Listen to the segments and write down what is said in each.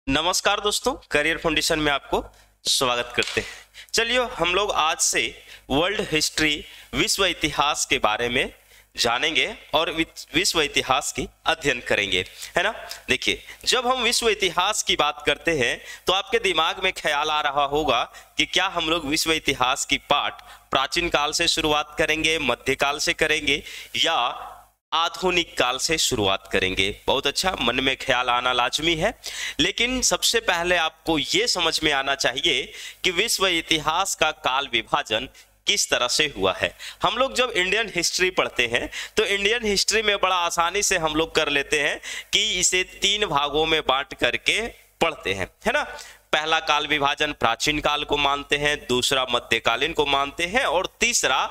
नमस्कार दोस्तों, career foundation में आपको स्वागत करते हैं। चलिए हम लोग आज से वर्ल्ड हिस्ट्री, विश्व इतिहास के बारे में जानेंगे और विश्व इतिहास की अध्ययन करेंगे, है ना। देखिए, जब हम विश्व इतिहास की बात करते हैं तो आपके दिमाग में ख्याल आ रहा होगा कि क्या हम लोग विश्व इतिहास की पाठ प्राचीन काल से शुरुआत करेंगे, मध्यकाल से करेंगे या आधुनिक काल से शुरुआत करेंगे। बहुत अच्छा, मन में ख्याल आना लाजमी है, लेकिन सबसे पहले आपको यह समझ में आना चाहिए कि विश्व इतिहास का काल विभाजन किस तरह से हुआ है। हम लोग जब इंडियन हिस्ट्री पढ़ते हैं तो इंडियन हिस्ट्री में बड़ा आसानी से हम लोग कर लेते हैं कि इसे 3 भागों में बांट करके पढ़ते हैं, है ना। पहला काल विभाजन प्राचीन काल को मानते हैं, दूसरा मध्यकालीन को मानते हैं और तीसरा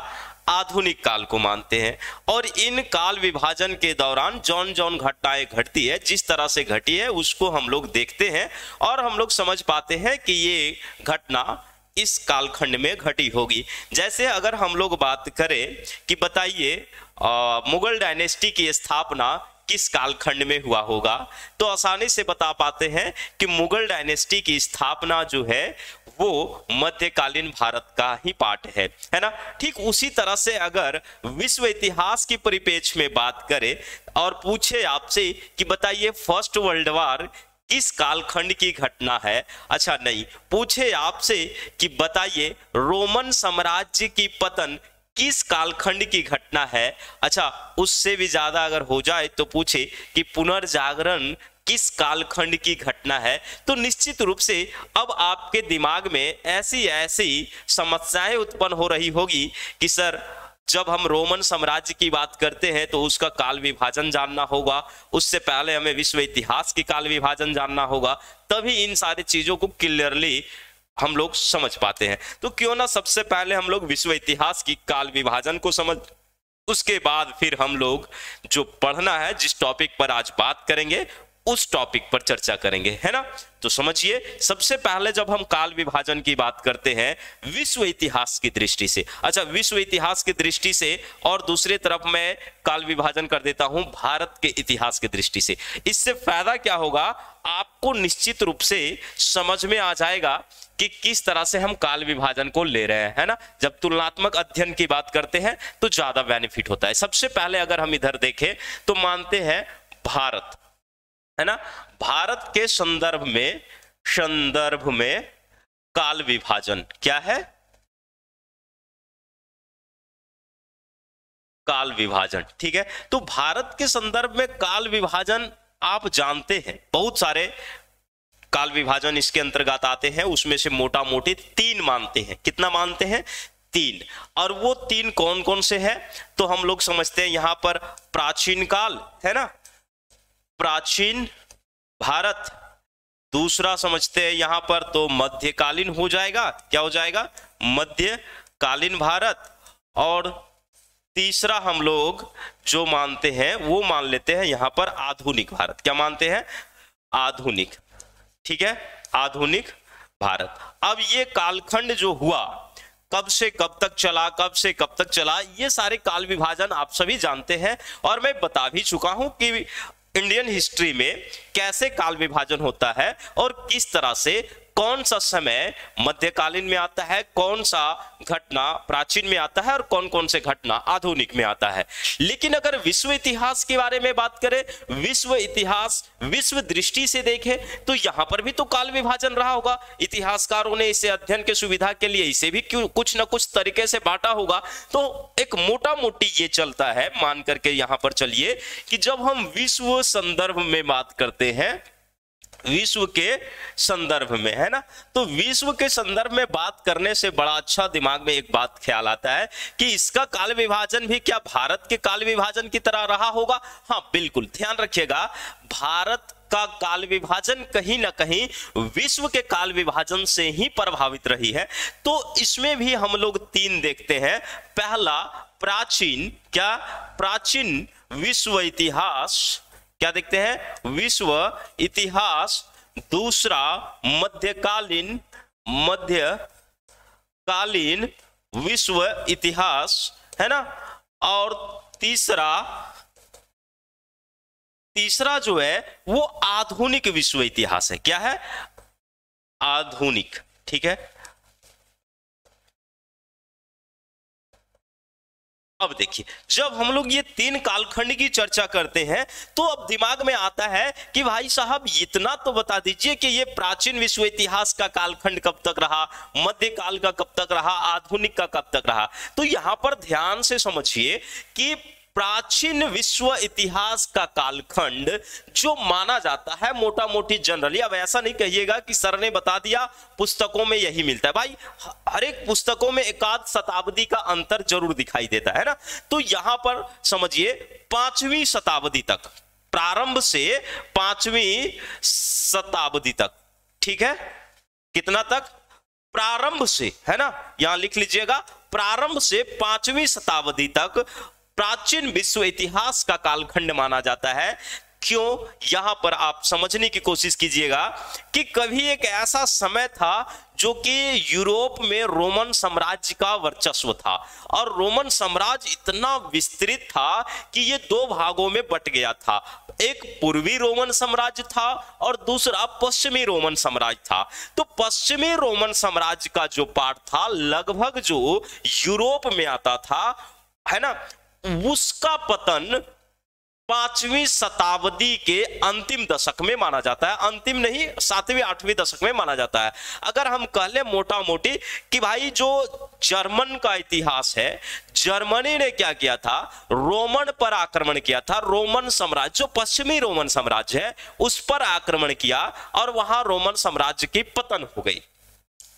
आधुनिक काल को मानते हैं। और इन काल विभाजन के दौरान जौन जौन घटनाएं घटती है, जिस तरह से घटी है, उसको हम लोग देखते हैं और हम लोग समझ पाते हैं कि ये घटना इस कालखंड में घटी होगी। जैसे अगर हम लोग बात करें कि बताइए मुगल डायनेस्टी की स्थापना किस कालखंड में हुआ होगा, तो आसानी से बता पाते हैं कि मुगल डायनेस्टी की स्थापना जो है वो मध्यकालीन भारत का ही पार्ट है ना। ठीक उसी तरह से अगर विश्व इतिहास की परिप्रेक्ष्य में बात करें और पूछे आपसे कि बताइए फर्स्ट वर्ल्ड वॉर किस कालखंड की घटना है, अच्छा नहीं, पूछे आपसे कि बताइए रोमन साम्राज्य की पतन किस कालखंड की घटना है, अच्छा उससे भी ज्यादा अगर हो जाए तो पूछे कि पुनर्जागरण किस कालखंड की घटना है, तो निश्चित रूप से अब आपके दिमाग में ऐसी ऐसी समस्याएं उत्पन्न हो रही होगी कि सर जब हम रोमन साम्राज्य की बात करते हैं तो उसका काल विभाजन जानना होगा, उससे पहले हमें विश्व इतिहास की काल विभाजन जानना होगा, तभी इन सारी चीजों को क्लियरली हम लोग समझ पाते हैं। तो क्यों ना सबसे पहले हम लोग विश्व इतिहास की काल विभाजन को समझ, उसके बाद फिर हम लोग जो पढ़ना है, जिस टॉपिक पर आज बात करेंगे उस टॉपिक पर चर्चा करेंगे, है ना। तो समझिए, सबसे पहले जब हम काल विभाजन की बात करते हैं विश्व इतिहास की दृष्टि से, अच्छा विश्व इतिहास की दृष्टि से, और दूसरी तरफ मैं काल विभाजन कर देता हूं भारत के इतिहास की दृष्टि से। इससे फायदा क्या होगा, आपको निश्चित रूप से समझ में आ जाएगा कि किस तरह से हम काल विभाजन को ले रहे हैं, है ना। जब तुलनात्मक अध्ययन की बात करते हैं तो ज्यादा बेनिफिट होता है। सबसे पहले अगर हम इधर देखें तो मानते हैं भारत, है ना। भारत के संदर्भ में काल विभाजन क्या है, काल विभाजन, ठीक है। तो भारत के संदर्भ में काल विभाजन आप जानते हैं, बहुत सारे काल विभाजन इसके अंतर्गत आते हैं, उसमें से मोटा मोटी 3 मानते हैं। कितना मानते हैं? 3। और वो 3 कौन कौन से हैं, तो हम लोग समझते हैं यहां पर प्राचीन काल, है ना, प्राचीन भारत, दूसरा समझते हैं यहां पर तो मध्यकालीन हो जाएगा, क्या हो जाएगा, मध्यकालीन भारत, और तीसरा हम लोग जो मानते हैं वो मान लेते हैं यहां पर आधुनिक भारत। क्या मानते हैं? आधुनिक, ठीक है, आधुनिक भारत। अब ये कालखंड जो हुआ कब से कब तक चला, कब से कब तक चला, ये सारे काल विभाजन आप सभी जानते हैं और मैं बता भी चुका हूं कि इंडियन हिस्ट्री में कैसे काल विभाजन होता है और किस तरह से कौन सा समय मध्यकालीन में आता है, कौन सा घटना प्राचीन में आता है और कौन कौन से घटना आधुनिक में आता है। लेकिन अगर विश्व इतिहास के बारे में बात करें, विश्व इतिहास विश्व दृष्टि से देखें तो यहां पर भी तो काल विभाजन रहा होगा। इतिहासकारों ने इसे अध्ययन के सुविधा के लिए इसे भी कुछ ना कुछ तरीके से बांटा होगा। तो एक मोटा मोटी ये चलता है, मान करके यहां पर चलिए कि जब हम विश्व संदर्भ में बात करते हैं, विश्व के संदर्भ में, है ना, तो विश्व के संदर्भ में बात करने से बड़ा अच्छा दिमाग में एक बात ख्याल आता है कि इसका काल विभाजन भी क्या भारत के काल विभाजन की तरह रहा होगा। हाँ बिल्कुल, ध्यान रखिएगा, भारत का काल विभाजन कहीं ना कहीं विश्व के काल विभाजन से ही प्रभावित रही है। तो इसमें भी हम लोग 3 देखते हैं। पहला प्राचीन, क्या, प्राचीन विश्व इतिहास, क्या देखते हैं, विश्व इतिहास। दूसरा मध्यकालीन विश्व इतिहास, है ना। और तीसरा तीसरा जो है वो आधुनिक विश्व इतिहास है। क्या है? आधुनिक। ठीक है, अब देखिए, जब हम लोग ये तीन कालखंड की चर्चा करते हैं तो अब दिमाग में आता है कि भाई साहब इतना तो बता दीजिए कि ये प्राचीन विश्व इतिहास का कालखंड कब तक रहा, मध्यकाल का कब तक रहा, आधुनिक का कब तक रहा। तो यहां पर ध्यान से समझिए कि प्राचीन विश्व इतिहास का कालखंड जो माना जाता है मोटा मोटी जनरली, अब ऐसा नहीं कहिएगा कि सर ने बता दिया पुस्तकों में यही मिलता है, भाई हर एक पुस्तकों में एकाध शताब्दी का अंतर जरूर दिखाई देता है ना। तो यहां पर समझिए 5वीं शताब्दी तक, प्रारंभ से 5वीं शताब्दी तक, ठीक है, कितना तक? प्रारंभ से, है ना, यहां लिख लीजिएगा, प्रारंभ से 5वीं शताब्दी तक प्राचीन विश्व इतिहास का कालखंड माना जाता है। क्यों? यहां पर आप समझने की कोशिश कीजिएगा कि कभी एक ऐसा समय था जो कि यूरोप में रोमन साम्राज्य का वर्चस्व था, और रोमन साम्राज्य इतना विस्तृत था कि ये दो भागों में बट गया था। एक पूर्वी रोमन साम्राज्य था और दूसरा पश्चिमी रोमन साम्राज्य था। तो पश्चिमी रोमन साम्राज्य का जो पार्ट था लगभग जो यूरोप में आता था, है ना, उसका पतन 5वीं शताब्दी के अंतिम दशक में माना जाता है। अंतिम नहीं, 7वीं 8वीं दशक में माना जाता है। अगर हम कह ले मोटा मोटी कि भाई जो जर्मन का इतिहास है, जर्मनी ने क्या किया था? रोमन पर आक्रमण किया था। रोमन साम्राज्य, जो पश्चिमी रोमन साम्राज्य है, उस पर आक्रमण किया और वहां रोमन साम्राज्य की पतन हो गई।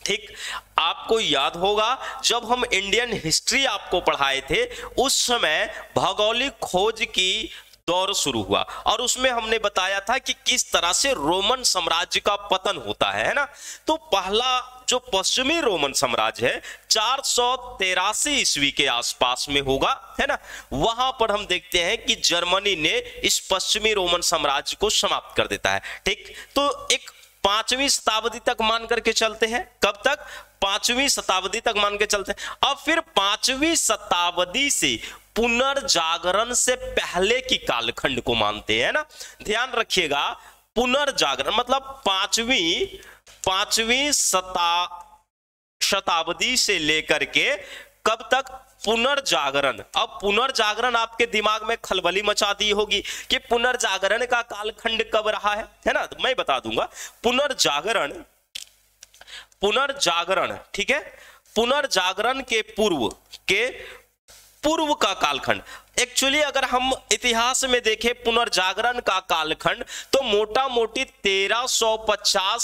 ठीक, आपको याद होगा जब हम इंडियन हिस्ट्री आपको पढ़ाए थे उस समय भौगोलिक खोज की दौर शुरू हुआ और उसमें हमने बताया था कि किस तरह से रोमन साम्राज्य का पतन होता है ना। तो पहला जो पश्चिमी रोमन साम्राज्य है 483 ईस्वी के आसपास में होगा, है ना। वहां पर हम देखते हैं कि जर्मनी ने इस पश्चिमी रोमन साम्राज्य को समाप्त कर देता है। ठीक, तो एक 5वीं शताब्दी तक मान करके चलते हैं। कब तक? 5वीं शताब्दी तक मान के चलते हैं। अब फिर 5वीं शताब्दी से पुनर्जागरण से पहले की कालखंड को मानते हैं ना। ध्यान रखिएगा, पुनर्जागरण मतलब 5वीं शताब्दी से लेकर के कब तक? पुनर्जागरण। अब पुनर्जागरण आपके दिमाग में खलबली मचा दी होगी कि पुनर्जागरण का कालखंड कब रहा है ना। तो मैं बता दूंगा, पुनर्जागरण, ठीक है, पुनर्जागरण के पूर्व का कालखंड। एक्चुअली अगर हम इतिहास में देखें पुनर्जागरण का कालखंड तो मोटा मोटी 1350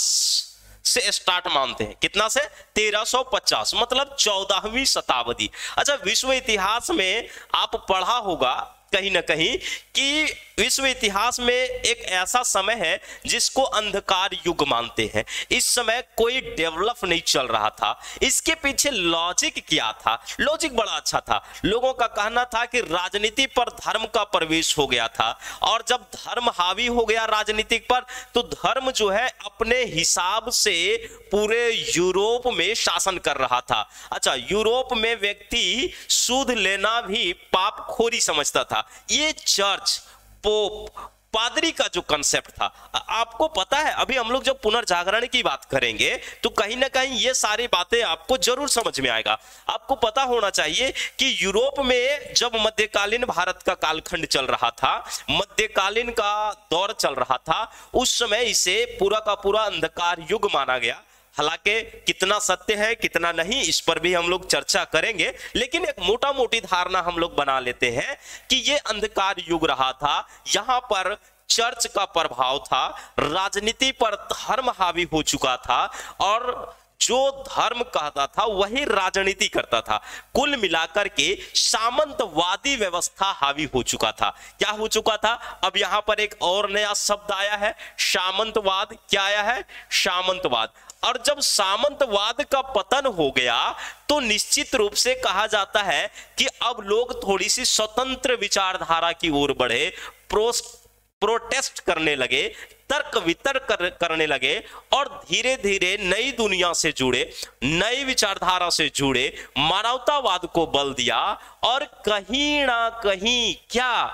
से स्टार्ट मानते हैं। कितना से? 1350, मतलब 14वीं शताब्दी। अच्छा, विश्व इतिहास में आप पढ़ा होगा कहीं ना कहीं कि विश्व इतिहास में एक ऐसा समय है जिसको अंधकार युग मानते हैं। इस समय कोई डेवलप नहीं चल रहा था। इसके पीछे लॉजिक क्या था? लॉजिक बड़ा अच्छा था। लोगों का कहना था कि राजनीति पर धर्म का प्रवेश हो गया था और जब धर्म हावी हो गया राजनीति पर तो धर्म जो है अपने हिसाब से पूरे यूरोप में शासन कर रहा था। अच्छा, यूरोप में व्यक्ति सूद लेना भी पापखोरी समझता था। ये चर्च, पोप, पादरी का जो कंसेप्ट था, आपको पता है अभी हम लोग जब पुनर्जागरण की बात करेंगे तो कहीं ना कहीं ये सारी बातें आपको जरूर समझ में आएगा। आपको पता होना चाहिए कि यूरोप में जब मध्यकालीन भारत का कालखंड चल रहा था, मध्यकालीन का दौर चल रहा था, उस समय इसे पूरा का पूरा अंधकार युग माना गया। हालांकि कितना सत्य है कितना नहीं इस पर भी हम लोग चर्चा करेंगे, लेकिन एक मोटा मोटी धारणा हम लोग बना लेते हैं कि ये अंधकार युग रहा था। यहां पर चर्च का प्रभाव था, राजनीति पर धर्म हावी हो चुका था और जो धर्म कहता था वही राजनीति करता था। कुल मिलाकर के सामंतवादी व्यवस्था हावी हो चुका था। क्या हो चुका था? अब यहां पर एक और नया शब्द आया है, सामंतवाद। क्या आया है? सामंतवाद। और जब सामंतवाद का पतन हो गया तो निश्चित रूप से कहा जाता है कि अब लोग थोड़ी सी स्वतंत्र विचारधारा की ओर बढ़े, प्रोटेस्ट करने लगे, तर्क वितर्क करने लगे और धीरे धीरे नई दुनिया से जुड़े, नई विचारधारा से जुड़े, मानवतावाद को बल दिया और कहीं ना कहीं क्या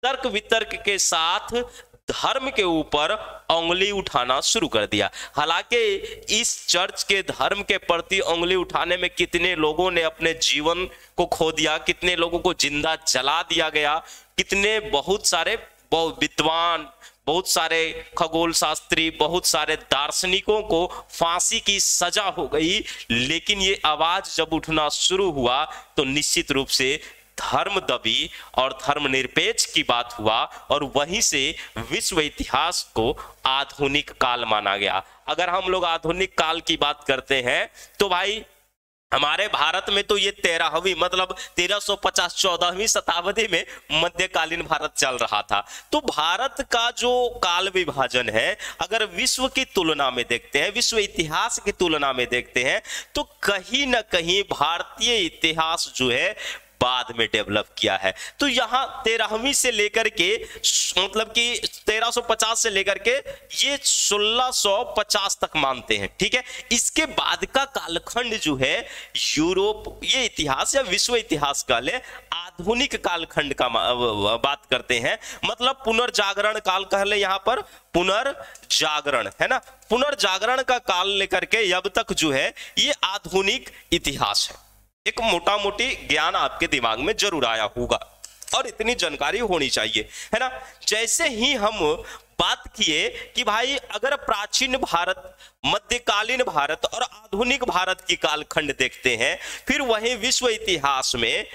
तर्क वितर्क के साथ धर्म के ऊपर उंगली उठाना शुरू कर दिया। हालांकि इस चर्च के धर्म के प्रति उंगली उठाने में कितने लोगों ने अपने जीवन को खो दिया, कितने लोगों को जिंदा जला दिया गया, कितने बहुत सारे विद्वान, बहुत सारे खगोल शास्त्री, बहुत सारे दार्शनिकों को फांसी की सजा हो गई। लेकिन ये आवाज जब उठना शुरू हुआ तो निश्चित रूप से धर्म दबी और धर्मनिरपेक्ष की बात हुआ, और वहीं से विश्व इतिहास को आधुनिक काल माना गया। अगर हम लोग आधुनिक काल की बात करते हैं तो भाई हमारे भारत में तो ये 13वीं मतलब 1350 14वीं शताब्दी में मध्यकालीन भारत चल रहा था। तो भारत का जो काल विभाजन है, अगर विश्व की तुलना में देखते हैं, विश्व इतिहास की तुलना में देखते हैं, तो कहीं ना कहीं भारतीय इतिहास जो है बाद में डेवलप किया है। तो यहाँ 13वीं से लेकर के मतलब कि 1350 से लेकर के ये 1650 तक मानते हैं, ठीक है। इसके बाद का कालखंड जो है यूरोप, ये इतिहास या विश्व इतिहास काल है, आधुनिक कालखंड का बात करते हैं। मतलब पुनर्जागरण काल कह ले, यहाँ पर पुनर्जागरण है ना, पुनर्जागरण का काल लेकर के अब तक जो है ये आधुनिक इतिहास है। एक मोटा मोटी ज्ञान आपके दिमाग में जरूर आया होगा और इतनी जानकारी होनी चाहिए, है ना। जैसे ही हम बात किए कि भाई अगर प्राचीन भारत, मध्यकालीन भारत और आधुनिक भारत की कालखंड देखते हैं, फिर वहीं विश्व इतिहास में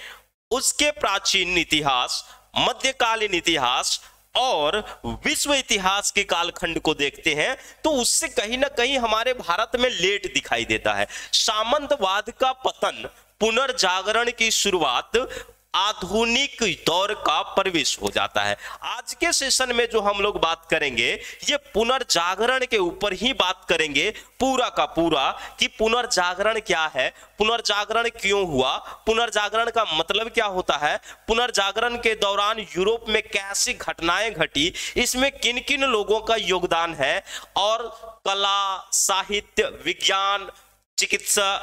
उसके प्राचीन इतिहास, मध्यकालीन इतिहास और विश्व इतिहास के कालखंड को देखते हैं, तो उससे कहीं ना कहीं हमारे भारत में लेट दिखाई देता है। सामंतवाद का पतन, पुनर्जागरण की शुरुआत, आधुनिक दौर का प्रवेश हो जाता है। आज के सेशन में जो हम लोग बात करेंगे ये पुनर्जागरण के ऊपर ही बात करेंगे पूरा का पूरा, कि पुनर्जागरण क्या है, पुनर्जागरण क्यों हुआ, पुनर्जागरण का मतलब क्या होता है, पुनर्जागरण के दौरान यूरोप में कैसी घटनाएं घटी, इसमें किन किन लोगों का योगदान है, और कला, साहित्य, विज्ञान, चिकित्सा,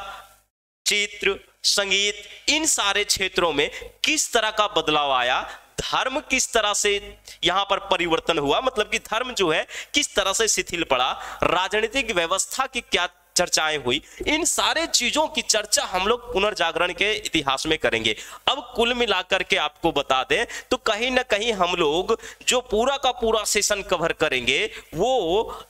चित्र, संगीत, इन सारे क्षेत्रों में किस तरह का बदलाव आया, धर्म किस तरह से यहां पर परिवर्तन हुआ, मतलब कि धर्म जो है किस तरह से शिथिल पड़ा, राजनीतिक व्यवस्था की क्या चर्चाएं हुई, इन सारे चीजों की चर्चा हम लोग पुनर्जागरण के इतिहास में करेंगे। अब कुल मिलाकर के आपको बता दें तो कहीं ना कहीं हम लोग जो पूरा का पूरा सेशन कवर करेंगे वो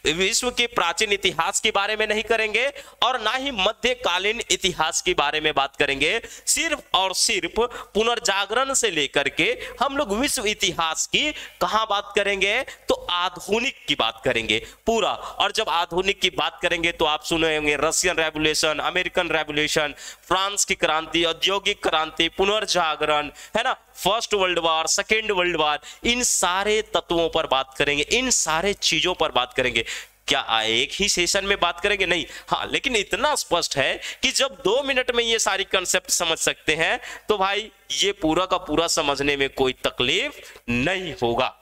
विश्व के प्राचीन इतिहास के बारे में नहीं करेंगे और ना ही मध्यकालीन इतिहास के बारे में बात करेंगे। सिर्फ और सिर्फ पुनर्जागरण से लेकर के हम लोग विश्व इतिहास की कहां बात करेंगे, तो आधुनिक की बात करेंगे पूरा। और जब आधुनिक की बात करेंगे तो आप सुने होंगे Russian revolution, American revolution, France की क्रांति, औद्योगिक क्रांति, पुनर्जागरण, है ना, first world war, second world war, इन सारे तत्वों पर बात करेंगे, इन सारे चीजों पर बात करेंगे। क्या एक ही सेशन में बात करेंगे? नहीं, हाँ, लेकिन इतना स्पष्ट है कि जब 2 मिनट में ये सारी कंसेप्ट समझ सकते हैं तो भाई ये पूरा का पूरा समझने में कोई तकलीफ नहीं होगा।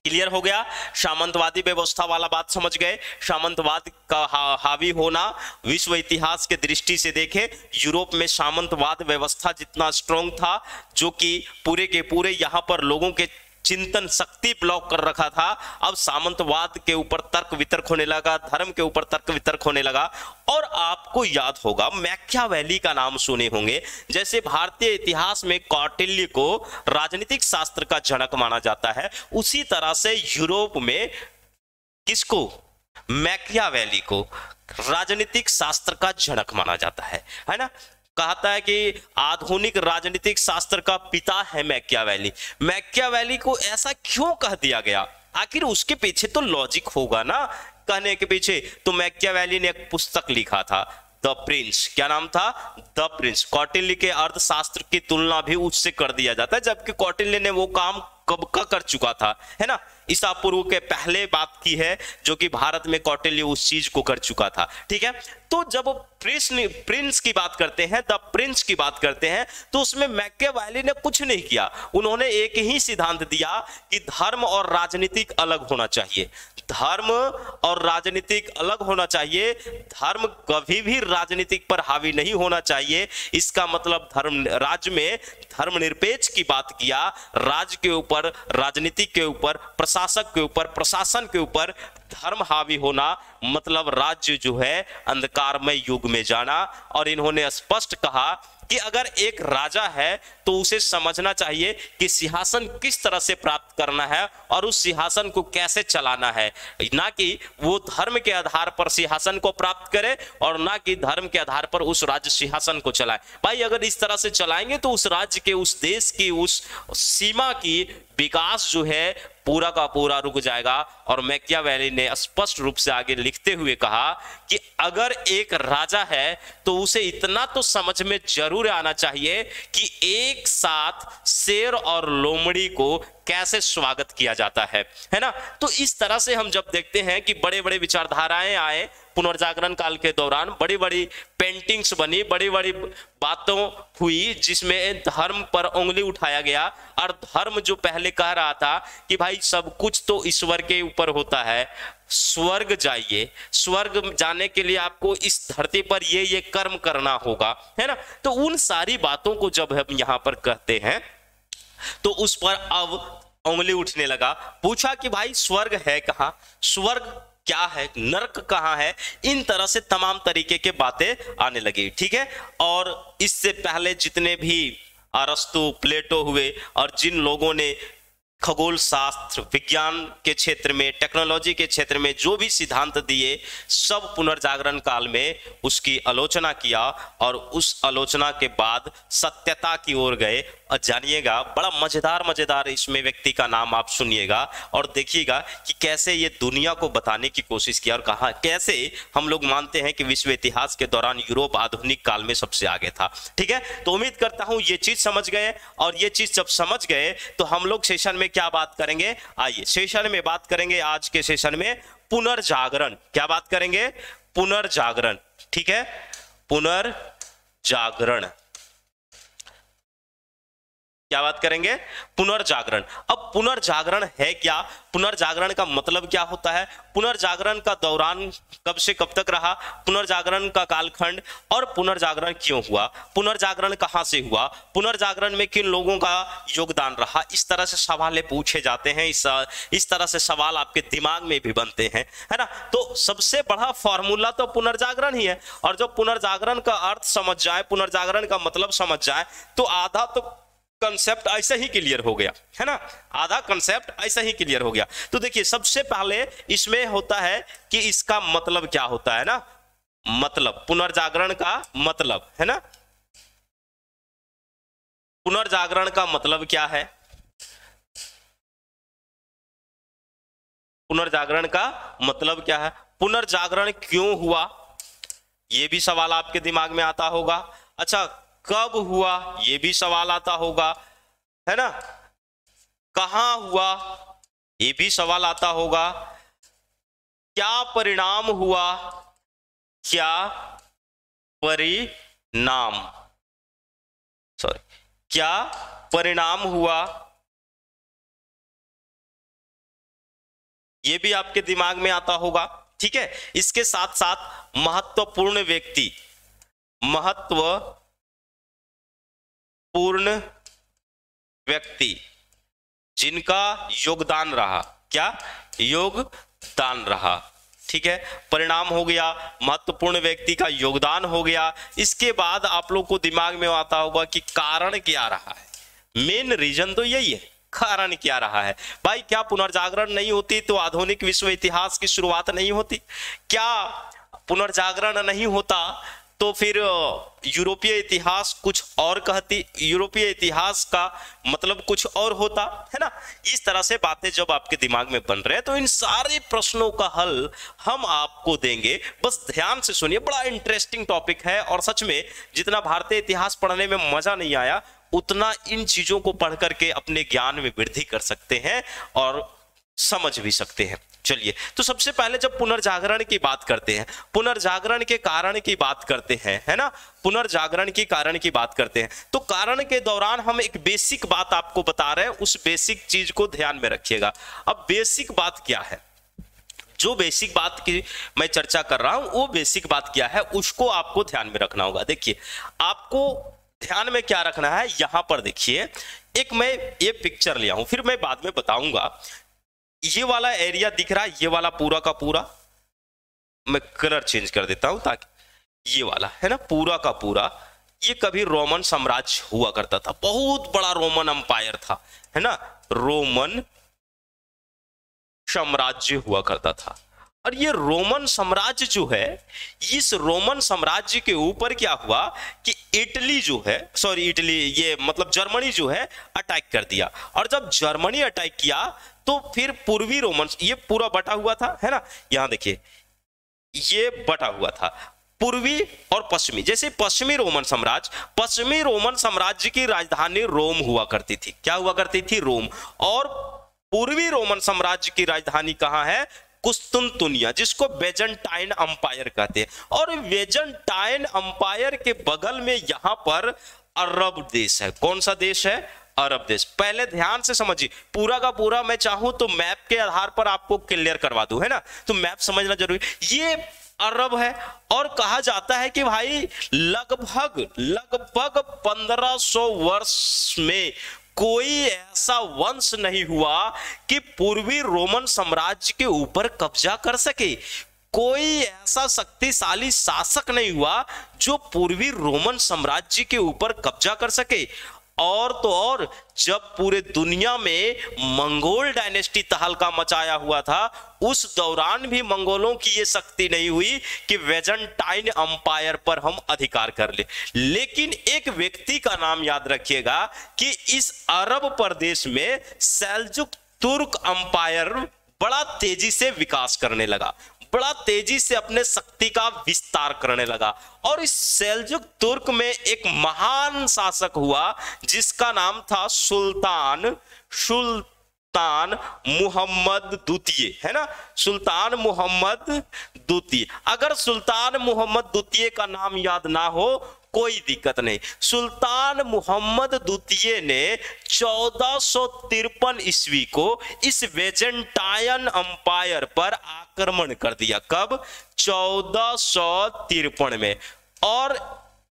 क्लियर हो गया? सामंतवादी व्यवस्था वाला बात समझ गए। सामंतवाद का हावी होना विश्व इतिहास के दृष्टि से देखें, यूरोप में सामंतवाद व्यवस्था जितना स्ट्रॉन्ग था, जो कि पूरे के पूरे यहां पर लोगों के चिंतन शक्ति ब्लॉक कर रखा था, अब सामंतवाद के ऊपर तर्क वितर्क होने लगा, धर्म के ऊपर तर्क वितर्क होने लगा। और आपको याद होगा मैकियावेली का नाम सुने होंगे। जैसे भारतीय इतिहास में कौटिल्य को राजनीतिक शास्त्र का जनक माना जाता है, उसी तरह से यूरोप में किसको? मैकियावेली को राजनीतिक शास्त्र का जनक माना जाता है ना। कहता है कि आधुनिक राजनीतिक शास्त्र का पिता है मैकियावेली। मैकियावेली को ऐसा क्यों कह दिया गया? आखिर उसके पीछे तो लॉजिक होगा ना कहने के पीछे। तो मैकियावेली ने एक पुस्तक लिखा था, द प्रिंस। क्या नाम था? The Prince. कौटिल्य के अर्थशास्त्र की तुलना भी उससे कर दिया जाता है, जबकि कौटिल्य ने वो काम कब का कर चुका था, है ना। ईसा पूर्व के पहले बात की है जो कि भारत में कौटिल्य उस चीज को कर चुका था, ठीक है। तो जब प्रिंस की बात करते हैं, द प्रिंस की बात करते हैं, तो उसमें मैकियावेली ने कुछ नहीं किया। उन्होंने एक ही सिद्धांत दिया कि धर्म और राजनीतिक अलग होना चाहिए। धर्म और राजनीतिक अलग होना चाहिए। धर्म कभी भी राजनीतिक पर हावी नहीं होना चाहिए। इसका मतलब राज्य में धर्मनिरपेक्ष की बात किया, राज्य के ऊपर ऊपर, राजनीति के ऊपर, प्रशासक के ऊपर, प्रशासन के ऊपर धर्म हावी होना मतलब राज्य जो है अंधकारमय युग में जाना। और इन्होंने स्पष्ट कहा कि अगर एक राजा है तो उसे समझना चाहिए कि सिंहासन किस तरह से प्राप्त करना है और उस सिंहासन को कैसे चलाना है, ना कि वो धर्म के आधार पर सिंहासन को प्राप्त करे और ना कि धर्म के आधार पर उस राज्य सिंहासन को चलाए। भाई अगर इस तरह से चलाएंगे तो उस राज्य के, उस देश की, उस सीमा की विकास जो है पूरा का पूरा रुक जाएगा। और मैकियावेली ने स्पष्ट रूप से आगे लिखते हुए कहा कि अगर एक राजा है तो उसे इतना तो समझ में जरूर आना चाहिए कि एक साथ शेर और लोमड़ी को कैसे स्वागत किया जाता है ना। तो इस तरह से हम जब देखते हैं कि बड़े बड़े विचारधाराएं आए पुनर्जागरण काल के दौरान, बड़ी बड़ी पेंटिंग्स बनी, बड़ी बड़ी बातों हुई जिसमें धर्म पर उंगली उठाया गया। और धर्म जो पहले कह रहा था कि भाई सब कुछ तो ईश्वर के ऊपर होता है, स्वर्ग जाइए, स्वर्ग जाने के लिए आपको इस धरती पर ये कर्म करना होगा, है ना। तो उन सारी बातों को जब हम यहाँ पर कहते हैं तो उस पर अब उंगली उठने लगा। पूछा कि भाई स्वर्ग है कहाँ, स्वर्ग क्या है, नरक कहाँ है, इन तरह से तमाम तरीके के बातें आने लगी, ठीक है। और इससे पहले जितने भी अरस्तु, प्लेटो हुए और जिन लोगों ने खगोल शास्त्र, विज्ञान के क्षेत्र में, टेक्नोलॉजी के क्षेत्र में जो भी सिद्धांत दिए, सब पुनर्जागरण काल में उसकी आलोचना किया और उस आलोचना के बाद सत्यता की ओर गए। और जानिएगा बड़ा मजेदार इसमें व्यक्ति का नाम आप सुनिएगा और देखिएगा कि कैसे ये दुनिया को बताने की कोशिश किया और कहा कैसे हम लोग मानते हैं कि विश्व इतिहास के दौरान यूरोप आधुनिक काल में सबसे आगे था, ठीक है। तो उम्मीद करता हूं ये चीज समझ गए। और ये चीज जब समझ गए तो हम लोग सेशन में क्या बात करेंगे, आइए सेशन में बात करेंगे। आज के सेशन में पुनर्जागरण, क्या बात करेंगे, पुनर्जागरण, ठीक है, पुनर्जागरण, क्या बात करेंगे, पुनर्जागरण। अब पुनर्जागरण है क्या, पुनर्जागरण का मतलब क्या होता है, पुनर्जागरण का दौरान कब से कब तक रहा, पुनर्जागरण का कालखंड और पुनर्जागरण क्यों हुआ, पुनर्जागरण कहां से हुआ, पुनर्जागरण में किन लोगों का योगदान रहा। इस तरह से सवाल पूछे जाते हैं, इस तरह से सवाल आपके दिमाग में भी बनते हैं, है ना। तो सबसे बड़ा फॉर्मूला तो पुनर्जागरण ही है। और जब पुनर्जागरण का अर्थ समझ जाए, पुनर्जागरण का मतलब समझ जाए तो आधा तो कंसेप्ट ऐसा ही क्लियर हो गया, है ना, आधा कंसेप्ट ऐसा ही क्लियर हो गया। तो देखिए सबसे पहले इसमें होता है कि इसका मतलब क्या होता है ना, मतलब पुनर्जागरण का मतलब, है ना, पुनर्जागरण का मतलब क्या है, पुनर्जागरण का मतलब क्या है, पुनर्जागरण क्यों हुआ, यह भी सवाल आपके दिमाग में आता होगा। अच्छा कब हुआ, यह भी सवाल आता होगा, है ना, कहां हुआ, यह भी सवाल आता होगा, क्या परिणाम हुआ, क्या परिणाम, सॉरी, क्या परिणाम हुआ, यह भी आपके दिमाग में आता होगा, ठीक है। इसके साथ साथ महत्वपूर्ण व्यक्ति, महत्वपूर्ण व्यक्ति जिनका योगदान रहा, क्या योगदान रहा, ठीक है। परिणाम हो गया, महत्वपूर्ण व्यक्ति का योगदान हो गया। इसके बाद आप लोग को दिमाग में आता होगा कि कारण क्या रहा है, मेन रीजन तो यही है, कारण क्या रहा है। भाई क्या पुनर्जागरण नहीं होती तो आधुनिक विश्व इतिहास की शुरुआत नहीं होती, क्या पुनर्जागरण नहीं होता तो फिर यूरोपीय इतिहास कुछ और कहती, यूरोपीय इतिहास का मतलब कुछ और होता, है ना। इस तरह से बातें जब आपके दिमाग में बन रहे हैं तो इन सारे प्रश्नों का हल हम आपको देंगे, बस ध्यान से सुनिए। बड़ा इंटरेस्टिंग टॉपिक है और सच में जितना भारतीय इतिहास पढ़ने में मजा नहीं आया उतना इन चीजों को पढ़ करके अपने ज्ञान में वृद्धि कर सकते हैं और समझ भी सकते हैं। चलिए तो सबसे पहले जब पुनर्जागरण की बात करते हैं, पुनर्जागरण के कारण की बात करते हैं, है ना, पुनर्जागरण की कारण की बात करते हैं, तो कारण के दौरान हम एक बेसिक बात आपको बता रहे हैं, उस बेसिक चीज को ध्यान में रखिएगा। अब बेसिक बात क्या है, जो बेसिक बात की मैं चर्चा कर रहा हूं वो बेसिक बात क्या है उसको आपको ध्यान में रखना होगा। देखिए आपको ध्यान में क्या रखना है, यहां पर देखिए एक मैं ये पिक्चर लिया हूं, फिर मैं बाद में बताऊंगा। ये वाला एरिया दिख रहा है, ये वाला पूरा का पूरा, मैं कलर चेंज कर देता हूं ताकि ये वाला है ना पूरा का पूरा, ये कभी रोमन साम्राज्य हुआ करता था, बहुत बड़ा रोमन अंपायर था, है ना, रोमन साम्राज्य हुआ करता था। और ये रोमन साम्राज्य जो है, इस रोमन साम्राज्य के ऊपर क्या हुआ कि इटली जो है, सॉरी इटली, ये मतलब जर्मनी जो है अटैक कर दिया। और जब जर्मनी अटैक किया तो फिर पूर्वी रोमन, ये पूरा बटा हुआ था, है ना, यहां देखिए ये बटा हुआ था पूर्वी और पश्चिमी। जैसे पश्चिमी रोमन साम्राज्य की राजधानी रोम हुआ करती थी, क्या हुआ करती थी, रोम। और पूर्वी रोमन साम्राज्य की राजधानी कहां है, कुस्तुनतुनिया, जिसको बेजेंटाइन अंपायर कहते हैं। और बेजेंटाइन अंपायर के बगल में यहां पर अरब देश है। कौन सा देश है, अरब देश। पहले ध्यान से समझिए, पूरा का पूरा मैं चाहूं तो मैप के आधार पर आपको क्लियर करवा दूं, है ना, तो मैप समझना जरूरी। ये अरब है और कहा जाता है कि भाई लगभग 1500 वर्ष में कोई ऐसा वंश नहीं हुआ कि पूर्वी रोमन साम्राज्य के ऊपर कब्जा कर सके। कोई ऐसा शक्तिशाली शासक नहीं हुआ जो पूर्वी रोमन साम्राज्य के ऊपर कब्जा कर सके। और तो और जब पूरे दुनिया में मंगोल डायनेस्टी तहलका मचाया हुआ था, उस दौरान भी मंगोलों की ये शक्ति नहीं हुई कि बेजेंटाइन अंपायर पर हम अधिकार कर ले। लेकिन एक व्यक्ति का नाम याद रखिएगा कि इस अरब प्रदेश में सेल्जुक तुर्क अंपायर बड़ा तेजी से विकास करने लगा, बड़ा तेजी से अपने शक्ति का विस्तार करने लगा। और इस सेल्जुक तुर्क में एक महान शासक हुआ जिसका नाम था सुल्तान मुहम्मद द्वितीय, है ना, सुल्तान मुहम्मद द्वितीय। अगर सुल्तान मुहम्मद द्वितीय का नाम याद ना हो कोई दिक्कत नहीं। सुल्तान मुहम्मद द्वितीय ने 1453 ईस्वी को इस बेजेंटाइन अंपायर पर आक्रमण कर दिया। कब, 1453 में। और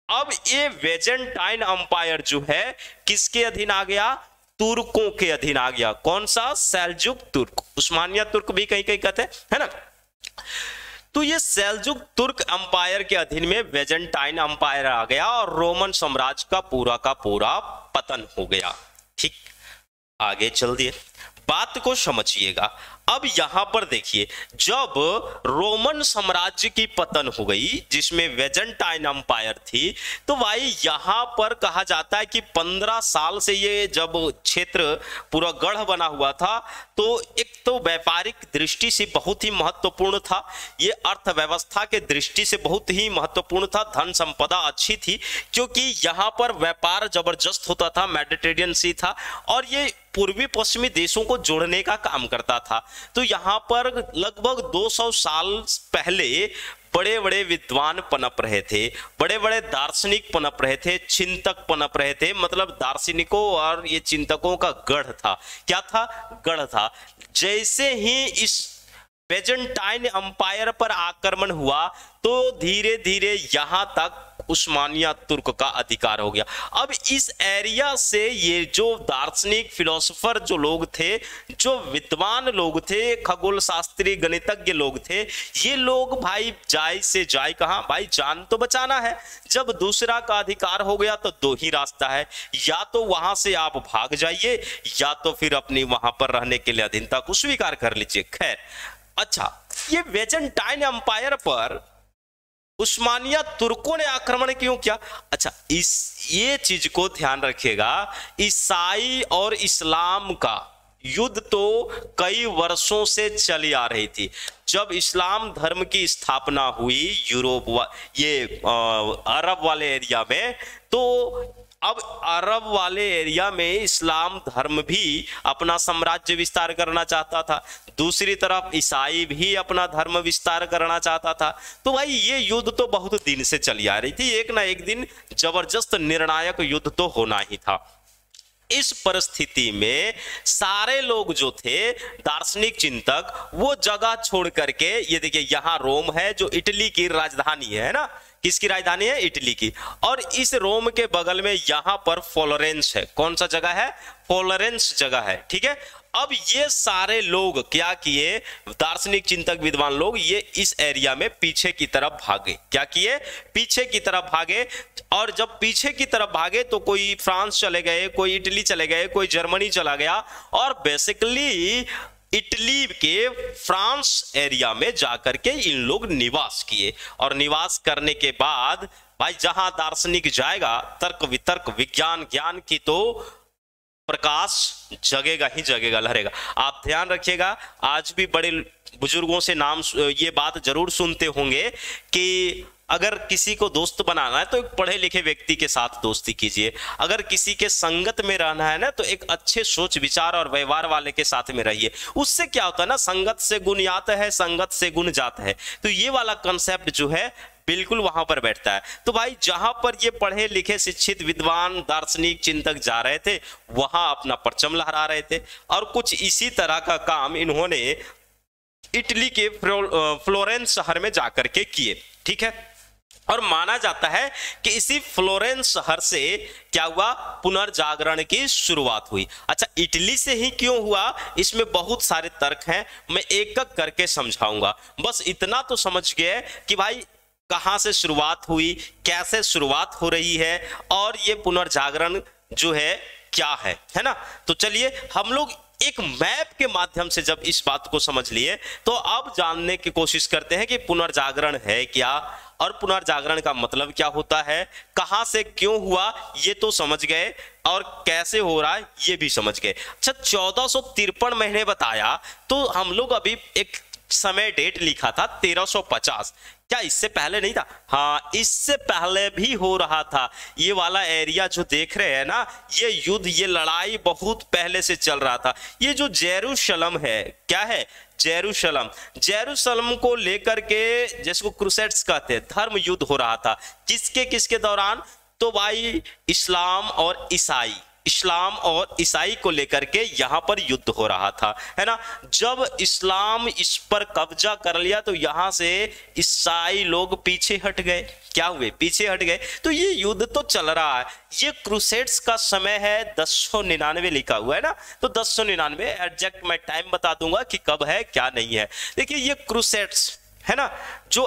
अब ये बेजेंटाइन अंपायर जो है किसके अधीन आ गया, तुर्कों के अधीन आ गया। कौन सा, सेल्जुक तुर्क, उस्मानिया तुर्क भी कहीं कहीं कहते हैं, है ना। तो ये सेल्जुक तुर्क अंपायर के अधीन में बेजेंटाइन अंपायर आ गया और रोमन साम्राज्य का पूरा पतन हो गया। ठीक, आगे चल दिए, बात को समझिएगा। अब यहां पर देखिए, जब रोमन साम्राज्य की पतन हो गई जिसमें बेजेंटाइन अंपायर थी, तो भाई यहां पर कहा जाता है कि 15 साल से ये जब क्षेत्र पूरा गढ़ बना हुआ था, तो एक तो व्यापारिक दृष्टि से बहुत ही महत्वपूर्ण था, ये अर्थव्यवस्था के दृष्टि से बहुत ही महत्वपूर्ण था, धन संपदा अच्छी थी, क्योंकि यहां पर व्यापार जबरदस्त होता था, मेडिटेरियन सी था और ये पूर्वी पश्चिमी देशों को जोड़ने का काम करता था। तो यहां पर लगभग 200 साल पहले बड़े बड़े विद्वान पनप रहे थे, बड़े बड़े दार्शनिक पनप रहे थे, चिंतक पनप रहे थे। मतलब दार्शनिकों और ये चिंतकों का गढ़ था। क्या था, गढ़ था। जैसे ही इस बेजेंटाइन अंपायर पर आक्रमण हुआ तो धीरे धीरे यहां तक उस्मानिया तुर्क का अधिकार हो गया। अब इस एरिया से ये जो दार्शनिक फिलोसोफर जो लोग थे, जो विद्वान लोग थे, खगोल शास्त्री गणितज्ञ लोग थे, ये लोग भाई जाए से जाए कहां, भाई जान तो बचाना है। जब दूसरा का अधिकार हो गया तो दो ही रास्ता है, या तो वहां से आप भाग जाइए या तो फिर अपनी वहां पर रहने के लिए अधीनता को स्वीकार कर लीजिए। खैर, अच्छा, ये बेजेंटाइन अंपायर पर उस्मानिया तुर्कों ने आक्रमण क्यों किया? अच्छा, ये चीज को ध्यान रखिएगा, ईसाई और इस्लाम का युद्ध तो कई वर्षों से चली आ रही थी। जब इस्लाम धर्म की स्थापना हुई ये अरब वाले एरिया में, तो अब अरब वाले एरिया में इस्लाम धर्म भी अपना साम्राज्य विस्तार करना चाहता था, दूसरी तरफ ईसाई भी अपना धर्म विस्तार करना चाहता था। तो भाई ये युद्ध तो बहुत दिन से चली आ रही थी, एक ना एक दिन जबरदस्त निर्णायक युद्ध तो होना ही था। इस परिस्थिति में सारे लोग जो थे दार्शनिक चिंतक, वो जगह छोड़ करके, ये देखिए यहाँ रोम है जो इटली की राजधानी है ना, किसकी राजधानी है? इटली की। और इस रोम के बगल में यहां पर फ्लोरेंस है। कौन सा जगह है? फ्लोरेंस जगह है, ठीक है। अब ये सारे लोग क्या किए? दार्शनिक चिंतक विद्वान लोग ये इस एरिया में पीछे की तरफ भागे। क्या किए? पीछे की तरफ भागे। और जब पीछे की तरफ भागे तो कोई फ्रांस चले गए, कोई इटली चले गए, कोई जर्मनी चला गया, और बेसिकली इटली के फ्रांस एरिया में जाकर के इन लोग निवास किए। और निवास करने के बाद भाई जहां दार्शनिक जाएगा, तर्क वितर्क विज्ञान ज्ञान की तो प्रकाश जगेगा ही जगेगा, लहरेगा। आप ध्यान रखिएगा, आज भी बड़े बुजुर्गों से नाम ये बात जरूर सुनते होंगे कि अगर किसी को दोस्त बनाना है तो एक पढ़े लिखे व्यक्ति के साथ दोस्ती कीजिए। अगर किसी के संगत में रहना है ना तो एक अच्छे सोच विचार और व्यवहार वाले के साथ में रहिए। उससे क्या होता है ना, संगत से गुण आता है, संगत से गुण जाता है। तो ये वाला कंसेप्ट जो है बिल्कुल वहां पर बैठता है। तो भाई जहां पर ये पढ़े लिखे शिक्षित विद्वान दार्शनिक चिंतक जा रहे थे वहां अपना परचम लहरा रहे थे। और कुछ इसी तरह का काम इन्होंने इटली के फ्लोरेंस शहर में जाकर के किए, ठीक है। और माना जाता है कि इसी फ्लोरेंस शहर से क्या हुआ? पुनर्जागरण की शुरुआत हुई। अच्छा, इटली से ही क्यों हुआ? इसमें बहुत सारे तर्क हैं, मैं एक एक करके समझाऊंगा। बस इतना तो समझ गए कि भाई कहां से शुरुआत हुई, कैसे शुरुआत हो रही है, और ये पुनर्जागरण जो है क्या है ना। तो चलिए हम लोग एक मैप के माध्यम से जब इस बात को समझ लिए तो अब जानने की कोशिश करते हैं कि पुनर्जागरण है क्या, और पुनर्जागरण का मतलब क्या होता है, कहां से क्यों हुआ ये तो समझ गए, और कैसे हो रहा है ये भी समझ गए। अच्छा, 1453 महीने बताया, तो हम लोग अभी एक समय डेट लिखा था 1350। क्या इससे पहले नहीं था? हाँ, इससे पहले भी हो रहा था। ये वाला एरिया जो देख रहे हैं ना, ये युद्ध, ये लड़ाई बहुत पहले से चल रहा था। ये जो जेरूशलम है, क्या है? जेरूशलम। जेरूशलम को लेकर के जिसको क्रूसेड्स कहते हैं, धर्म युद्ध हो रहा था। किसके किसके दौरान? तो भाई इस्लाम और ईसाई को लेकर के यहां पर युद्ध हो रहा था, है ना। जब इस्लाम इस पर कब्जा कर लिया तो यहां से ईसाई लोग पीछे हट गए। क्या हुए? पीछे हट गए। तो ये युद्ध तो चल रहा है। ये क्रूसेड्स का समय है 1099 लिखा हुआ है ना, तो 1099 एग्जैक्ट मैं टाइम बता दूंगा कि कब है क्या नहीं है। देखिए ये क्रूसेड्स है ना, जो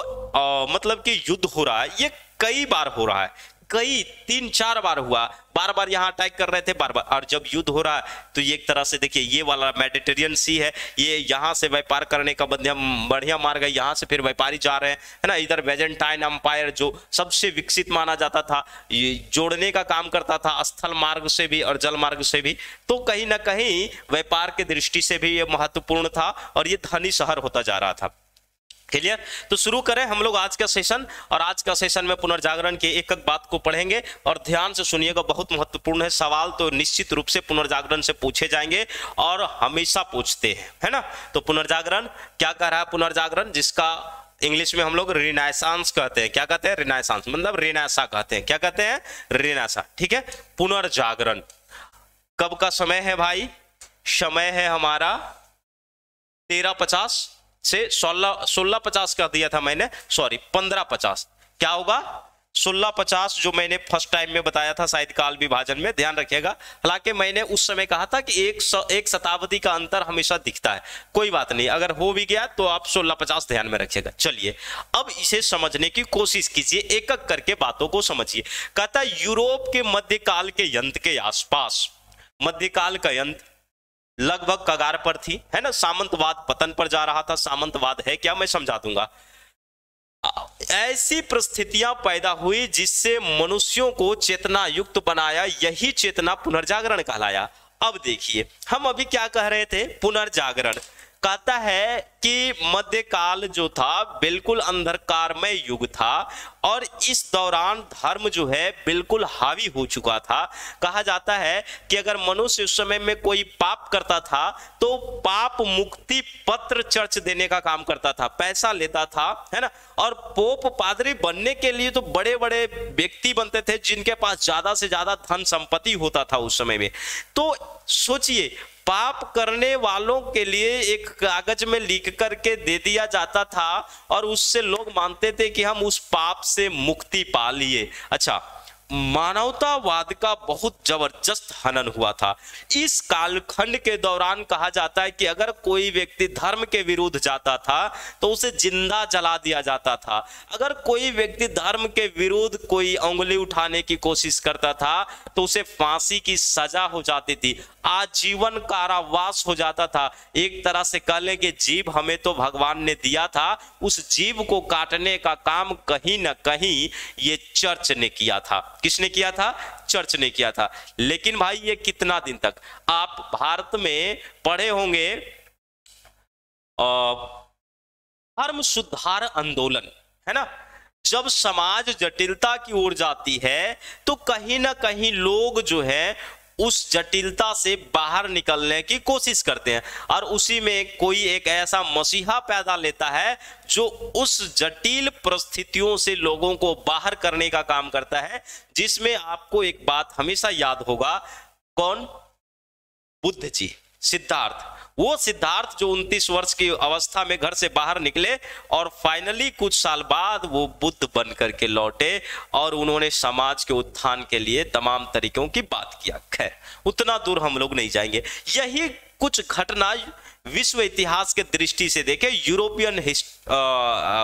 मतलब कि युद्ध हो रहा है, ये कई बार हो रहा है, कई 3-4 बार हुआ, बार बार यहाँ अटैक कर रहे थे बार बार। और जब युद्ध हो रहा है तो ये एक तरह से देखिए, ये वाला मेडिटेरियन सी है, ये यहाँ से व्यापार करने का बढ़िया मार्ग है, यहाँ से फिर व्यापारी जा रहे हैं, है ना। इधर बेजेंटाइन एम्पायर जो सबसे विकसित माना जाता था, ये जोड़ने का काम करता था स्थल मार्ग से भी और जल मार्ग से भी, तो कहीं ना कहीं व्यापार की दृष्टि से भी ये महत्वपूर्ण था और ये धनी शहर होता जा रहा था। क्लियर? तो शुरू करें हम लोग आज का सेशन। और आज का सेशन में पुनर्जागरण के एक एक बात को पढ़ेंगे और ध्यान से सुनिएगा, बहुत महत्वपूर्ण है। सवाल तो निश्चित रूप से पुनर्जागरण से पूछे जाएंगे और हमेशा पूछते हैं, है ना। तो पुनर्जागरण क्या कह रहा है? पुनर्जागरण जिसका इंग्लिश में हम लोग रिनाइसांस कहते हैं। क्या कहते हैं? रिनाइसांस, मतलब रेनेसा कहते हैं। क्या कहते हैं? रेनेसा, ठीक है। पुनर्जागरण कब का समय है भाई? समय है हमारा 1350 से 1650 कर दिया था मैंने, सॉरी 1550। क्या होगा? 1650 जो मैंने फर्स्ट टाइम में बताया था शायद काल विभाजन में, ध्यान रखिएगा। हालांकि मैंने उस समय कहा था कि एक शताब्दी का अंतर हमेशा दिखता है, कोई बात नहीं, अगर हो भी गया तो आप 1650 ध्यान में रखिएगा। चलिए अब इसे समझने की कोशिश कीजिए, एक एक करके बातों को समझिए। कहता है यूरोप के मध्यकाल के अंत के आसपास, मध्यकाल का अंत लगभग कगार पर थी, है ना। सामंतवाद पतन पर जा रहा था। सामंतवाद है क्या, मैं समझा दूंगा। ऐसी परिस्थितियां पैदा हुई जिससे मनुष्यों को चेतना युक्त बनाया, यही चेतना पुनर्जागरण कहलाया। अब देखिए हम अभी क्या कह रहे थे? पुनर्जागरण कहता है कि मध्यकाल जो था बिल्कुल अंधकारमय युग था और इस दौरान धर्म जो है बिल्कुल हावी हो चुका था। कहा जाता है कि अगर मनुष्य उस समय में कोई पाप करता था तो पाप मुक्ति पत्र चर्च देने का काम करता था, पैसा लेता था, है ना। और पोप पादरी बनने के लिए तो बड़े बड़े व्यक्ति बनते थे जिनके पास ज्यादा से ज्यादा धन संपत्ति होता था उस समय में। तो सोचिए पाप करने वालों के लिए एक कागज में लिख करके दे दिया जाता था और उससे लोग मानते थे कि हम उस पाप से मुक्ति पा लिए। अच्छा, मानवतावाद का बहुत जबरदस्त हनन हुआ था। इस कालखंड के दौरान कहा जाता है कि अगर कोई व्यक्ति धर्म के विरुद्ध जाता था तो उसे जिंदा जला दिया जाता था। अगर कोई व्यक्ति धर्म के विरुद्ध कोई उंगली उठाने की कोशिश करता था तो उसे फांसी की सजा हो जाती थी, आजीवन कारावास हो जाता था। एक तरह से कह लें कि जीव हमें तो भगवान ने दिया था, उस जीव को काटने का काम कहीं ना कहीं ये चर्च ने किया था। किसने किया था? चर्च ने किया था। लेकिन भाई ये कितना दिन तक? आप भारत में पढ़े होंगे धर्म सुधार आंदोलन, है ना। जब समाज जटिलता की ओर जाती है तो कहीं ना कहीं लोग जो है उस जटिलता से बाहर निकलने की कोशिश करते हैं और उसी में कोई एक ऐसा मसीहा पैदा लेता है जो उस जटिल परिस्थितियों से लोगों को बाहर करने का काम करता है। जिसमें आपको एक बात हमेशा याद होगा, कौन? बुद्ध जी, सिद्धार्थ। वो सिद्धार्थ जो 29 वर्ष की अवस्था में घर से बाहर निकले और फाइनली कुछ साल बाद वो बुद्ध बन करके लौटे और उन्होंने समाज के उत्थान के लिए तमाम तरीकों की बात किया। खैर, उतना दूर हम लोग नहीं जाएंगे। यही कुछ घटना विश्व इतिहास के दृष्टि से देखें यूरोपियन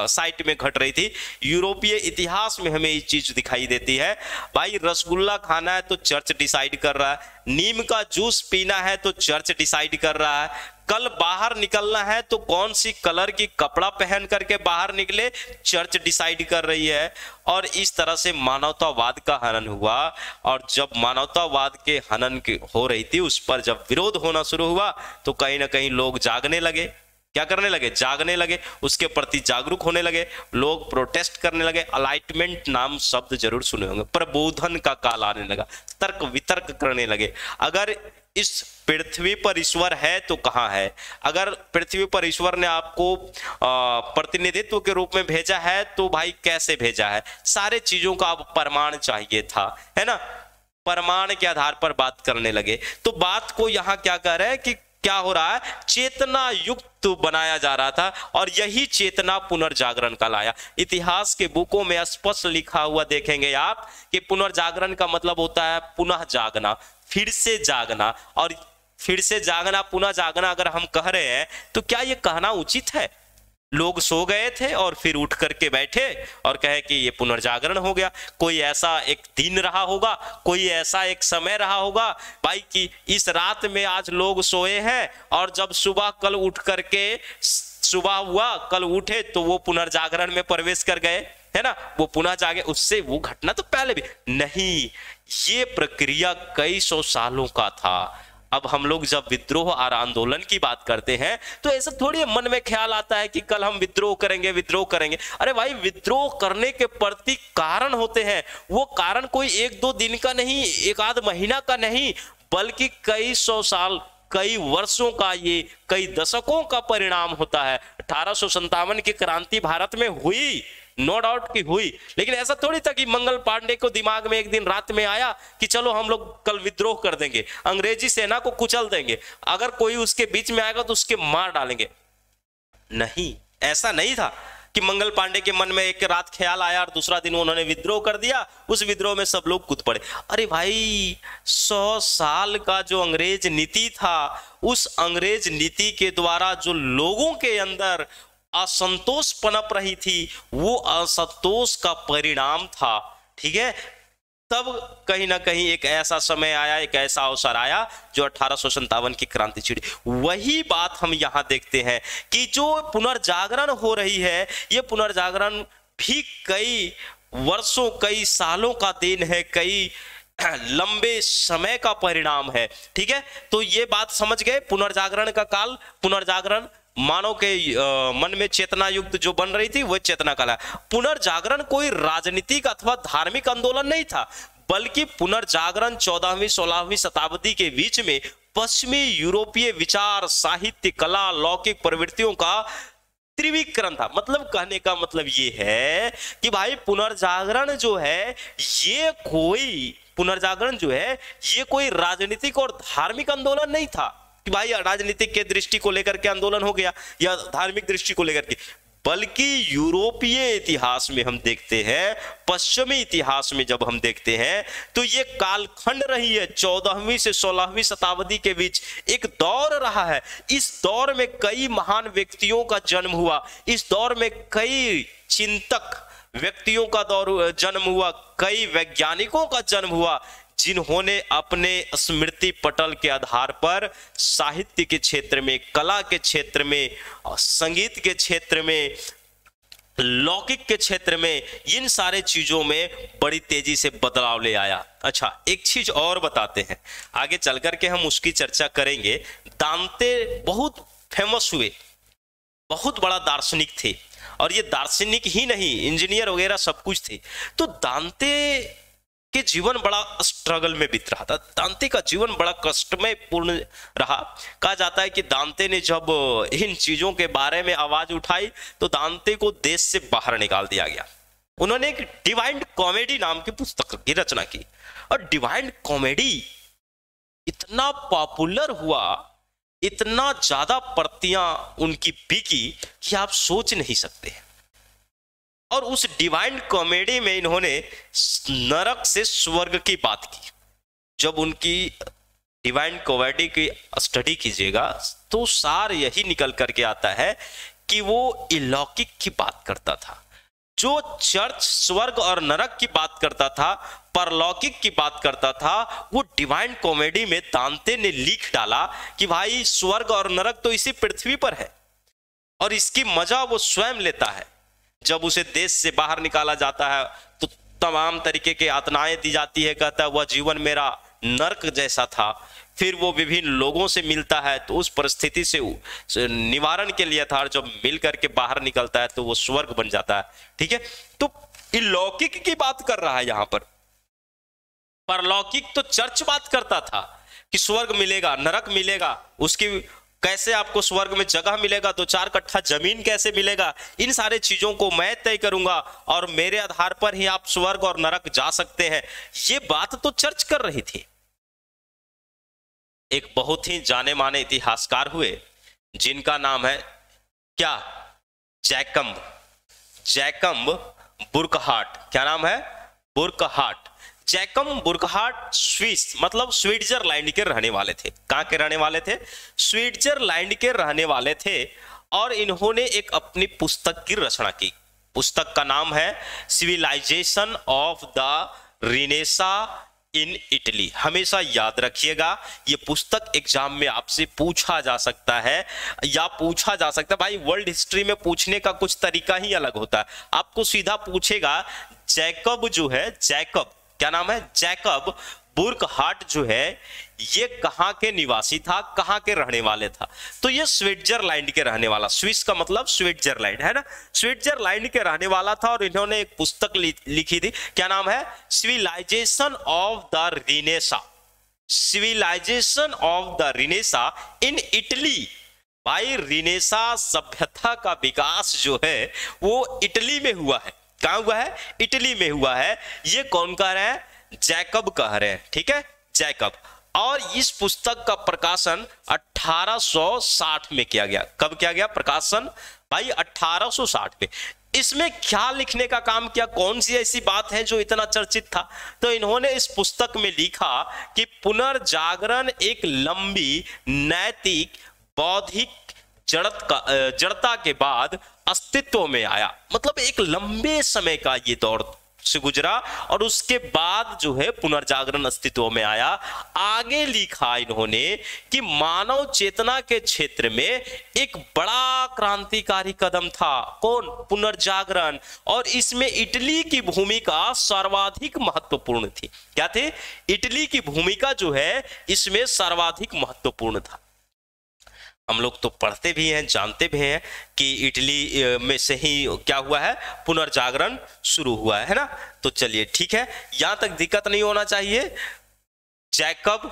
साइट में घट रही थी। यूरोपीय इतिहास में हमें ये चीज दिखाई देती है। भाई, रसगुल्ला खाना है तो चर्च डिसाइड कर रहा है, नीम का जूस पीना है तो चर्च डिसाइड कर रहा है, कल बाहर निकलना है तो कौन सी कलर की कपड़ा पहन करके बाहर निकले, चर्च डिसाइड कर रही है। और इस तरह से मानवतावाद का हनन हुआ और जब मानवतावाद के हनन की हो रही थी, उस पर जब विरोध होना शुरू हुआ तो कहीं ना कहीं लोग जागने लगे। क्या करने लगे? जागने लगे, उसके प्रति जागरूक होने लगे, लोग प्रोटेस्ट करने लगे। अलाइटमेंट नाम शब्द जरूर सुने होंगे। प्रबोधन का काल आने लगा, तर्क वितर्क करने लगे। अगर इस पृथ्वी पर ईश्वर है तो कहाँ है? अगर पृथ्वी पर ईश्वर ने आपको प्रतिनिधित्व के रूप में भेजा है तो भाई कैसे भेजा है? सारे चीजों का अब प्रमाण चाहिए था, है ना। प्रमाण के आधार पर बात करने लगे। तो बात को यहाँ क्या कह रहे हैं कि क्या हो रहा है? चेतना युक्त बनाया जा रहा था और यही चेतना पुनर्जागरण का लाया। इतिहास के बुकों में स्पष्ट लिखा हुआ देखेंगे आप कि पुनर्जागरण का मतलब होता है पुनः जागना, फिर से जागना। और फिर से जागना, पुनः जागना अगर हम कह रहे हैं तो क्या ये कहना उचित है? लोग सो गए थे और फिर उठ करके बैठे और कहे कि ये पुनर्जागरण हो गया। कोई ऐसा एक दिन रहा होगा, कोई ऐसा एक समय रहा होगा भाई कि इस रात में आज लोग सोए हैं और जब सुबह कल उठ करके सुबह हुआ, कल उठे तो वो पुनर्जागरण में प्रवेश कर गए, है ना, वो पुनः जागे। उससे वो घटना तो पहले भी नहीं, ये प्रक्रिया कई सौ सालों का था। अब हम लोग जब विद्रोह और आंदोलन की बात करते हैं तो ऐसा थोड़ी मन में ख्याल आता है कि कल हम विद्रोह करेंगे, विद्रोह करेंगे। अरे भाई, विद्रोह करने के प्रति कारण होते हैं। वो कारण कोई एक दो दिन का नहीं, एक आध महीना का नहीं, बल्कि कई सौ साल, कई वर्षों का, ये कई दशकों का परिणाम होता है। 1857 की क्रांति भारत में हुई, नो डाउट की हुई, लेकिन ऐसा थोड़ी था कि मंगल पांडे को दिमाग में एक दिन रात में आया कि चलो हम लोग कल विद्रोह कर देंगे, अंग्रेजी सेना को कुचल देंगे, अगर कोई उसके बीच में आएगा तो उसके मार डालेंगे। नहीं, ऐसा नहीं था कि मंगल पांडे के मन में एक रात ख्याल आया और दूसरा दिन उन्होंने विद्रोह कर दिया, उस विद्रोह में सब लोग कूद पड़े। अरे भाई, 100 साल का जो अंग्रेज नीति था, उस अंग्रेज नीति के द्वारा जो लोगों के अंदर असंतोष पनप रही थी, वो असंतोष का परिणाम था। ठीक है, तब कहीं ना कहीं एक ऐसा समय आया, एक ऐसा अवसर आया जो 1857 की क्रांति छिड़ी। वही बात हम यहां देखते हैं कि जो पुनर्जागरण हो रही है, ये पुनर्जागरण भी कई वर्षों, कई सालों का देन है, कई लंबे समय का परिणाम है। ठीक है, तो ये बात समझ गए। पुनर्जागरण का काल, पुनर्जागरण मानव के मन में चेतना युक्त जो बन रही थी वह चेतना कला। पुनर्जागरण कोई राजनीतिक अथवा धार्मिक आंदोलन नहीं था, बल्कि पुनर्जागरण 14वीं 16वीं शताब्दी के बीच में पश्चिमी यूरोपीय विचार, साहित्य, कला, लौकिक प्रवृत्तियों का त्रिविक्रम था। मतलब कहने का मतलब ये है कि भाई पुनर्जागरण जो है ये कोई, पुनर्जागरण जो है ये कोई राजनीतिक और धार्मिक आंदोलन नहीं था। कि भाई राजनीतिक के दृष्टि को लेकर के आंदोलन हो गया या धार्मिक दृष्टि को लेकर के, बल्कि यूरोपीय इतिहास में हम देखते हैं, पश्चिमी इतिहास में जब हम देखते हैं तो ये कालखंड रही है 14वीं से 16वीं शताब्दी के बीच एक दौर रहा है। इस दौर में कई महान व्यक्तियों का जन्म हुआ, इस दौर में कई चिंतक व्यक्तियों का दौर जन्म हुआ, कई वैज्ञानिकों का जन्म हुआ, जिन्होंने अपने स्मृति पटल के आधार पर साहित्य के क्षेत्र में, कला के क्षेत्र में, संगीत के क्षेत्र में, लौकिक के क्षेत्र में, इन सारे चीजों में बड़ी तेजी से बदलाव ले आया। अच्छा, एक चीज और बताते हैं, आगे चल करके हम उसकी चर्चा करेंगे। दांते बहुत फेमस हुए, बहुत बड़ा दार्शनिक थे, और ये दार्शनिक ही नहीं, इंजीनियर वगैरह सब कुछ थे। तो दांते के जीवन बड़ा स्ट्रगल में बीत रहा था, दांते का जीवन बड़ा कष्टमय पूर्ण रहा। कहा जाता है कि दांते ने जब इन चीजों के बारे में आवाज उठाई तो दांते को देश से बाहर निकाल दिया गया। उन्होंने एक डिवाइन कॉमेडी नाम की पुस्तक की रचना की, और डिवाइन कॉमेडी इतना पॉपुलर हुआ, इतना ज्यादा प्रतियां उनकी बिकी कि आप सोच नहीं सकते। और उस डिवाइन कॉमेडी में इन्होंने नरक से स्वर्ग की बात की। जब उनकी डिवाइन कॉमेडी की स्टडी कीजिएगा तो सार यही निकल करके आता है कि वो अलौकिक की बात करता था। जो चर्च स्वर्ग और नरक की बात करता था, परलौकिक की बात करता था, वो डिवाइन कॉमेडी में दांते ने लिख डाला कि भाई स्वर्ग और नरक तो इसी पृथ्वी पर है, और इसकी मजा वो स्वयं लेता है। जब उसे देश से बाहर निकाला जाता है तो तमाम तरीके के यातनाएं दी जाती है, कहता है वह जीवन मेरा नर्क जैसा था। फिर वो विभिन्न लोगों से मिलता है तो उस परिस्थिति से निवारण के लिए था, और जब मिल करके बाहर निकलता है तो वो स्वर्ग बन जाता है। ठीक है, तो अलौकिक की बात कर रहा है यहां पर। परलौकिक तो चर्च बात करता था कि स्वर्ग मिलेगा, नरक मिलेगा, उसकी कैसे आपको स्वर्ग में जगह मिलेगा, 2-4 कट्ठा जमीन कैसे मिलेगा, इन सारे चीजों को मैं तय करूंगा और मेरे आधार पर ही आप स्वर्ग और नरक जा सकते हैं। ये बात तो चर्च कर रही थी। एक बहुत ही जाने माने इतिहासकार हुए जिनका नाम है क्या, जैकब बुर्कहार्ट। क्या नाम है? बुर्कहार्ट। जैकब बुर्कहार्ट स्विस मतलब स्विट्जरलैंड के रहने वाले थे। कहां के रहने वाले थे? स्विट्जरलैंड के रहने वाले थे। और इन्होंने एक अपनी पुस्तक की रचना की। पुस्तक का नाम है civilisation of the renaissance in Italy. हमेशा याद रखिएगा, ये पुस्तक एग्जाम में आपसे पूछा जा सकता है, या पूछा जा सकता है। भाई वर्ल्ड हिस्ट्री में पूछने का कुछ तरीका ही अलग होता है। आपको सीधा पूछेगा जैकब जो है, जैकब क्या नाम है? जैकब बुर्कहार्ट जो है ये कहां के निवासी था, कहां के रहने वाले था? तो ये स्विट्जरलैंड के रहने वाला, स्विस का मतलब स्विट्जरलैंड है ना, स्विट्जरलैंड के रहने वाला था। और इन्होंने एक पुस्तक लिखी थी, क्या नाम है? Civilisation of the renaissance. Civilisation of the renaissance in Italy. भाई रिनेसा सभ्यता का विकास जो है वो इटली में हुआ है। कहां हुआ है? इटली में हुआ है। ये कौन कह रहे हैं? जैकब कह रहे हैं। ठीक है, जैकब। और इस पुस्तक का प्रकाशन 1860 में किया गया। कब किया गया प्रकाशन? भाई 1860 में। इसमें क्या लिखने का काम किया? कौन सी ऐसी बात है जो इतना चर्चित था? तो इन्होंने इस पुस्तक में लिखा कि पुनर्जागरण एक लंबी नैतिक बौद्धिक जड़ता के बाद अस्तित्व में आया। मतलब एक लंबे समय का ये दौर से गुजरा और उसके बाद जो है पुनर्जागरण अस्तित्व में आया। आगे लिखा इन्होंने कि मानव चेतना के क्षेत्र में एक बड़ा क्रांतिकारी कदम था। कौन? पुनर्जागरण। और इसमें इटली की भूमिका सर्वाधिक महत्वपूर्ण थी। क्या थे? इटली की भूमिका जो है इसमें सर्वाधिक महत्वपूर्ण था। हम लोग तो पढ़ते भी हैं, जानते भी हैं कि इटली में से ही क्या हुआ है? पुनर्जागरण शुरू हुआ है ना। तो चलिए ठीक है, यहां तक दिक्कत नहीं होना चाहिए। जैकब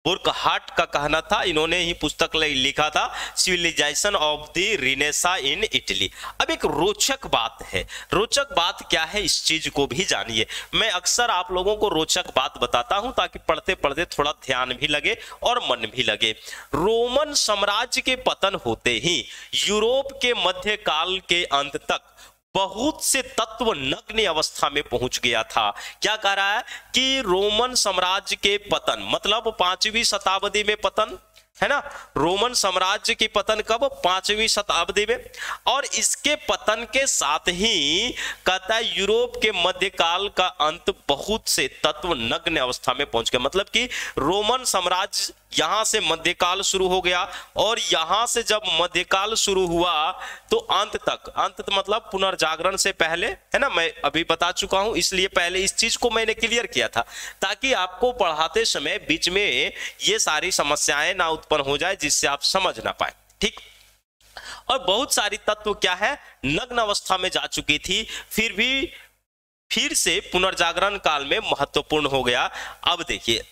बुर्कहार्ट का कहना था, इन्होंने ही पुस्तक लिखा था civilisation of the renaissance in Italy. अब एक रोचक बात है, रोचक बात क्या है इस चीज को भी जानिए। मैं अक्सर आप लोगों को रोचक बात बताता हूं ताकि पढ़ते पढ़ते थोड़ा ध्यान भी लगे और मन भी लगे। रोमन साम्राज्य के पतन होते ही यूरोप के मध्यकाल के अंत तक बहुत से तत्व नग्न अवस्था में पहुंच गया था। क्या कह रहा है कि रोमन साम्राज्य के पतन मतलब 5वीं शताब्दी में पतन है ना। रोमन साम्राज्य की पतन कब? 5वीं शताब्दी में। और इसके पतन के साथ ही कहता है यूरोप के मध्यकाल का अंत बहुत से तत्व नग्न अवस्था में पहुंच गया। मतलब कि रोमन साम्राज्य यहां से मध्यकाल शुरू हो गया और यहां से जब मध्यकाल शुरू हुआ तो अंत तक, अंत मतलब पुनर्जागरण से पहले, है ना, मैं अभी बता चुका हूं, इसलिए पहले इस चीज को मैंने क्लियर किया था ताकि आपको पढ़ाते समय बीच में ये सारी समस्याएं ना उत्पन्न हो जाए जिससे आप समझ ना पाए। ठीक। और बहुत सारी तत्व क्या है, नग्न अवस्था में जा चुकी थी, फिर से पुनर्जागरण काल में महत्वपूर्ण हो गया। अब देखिए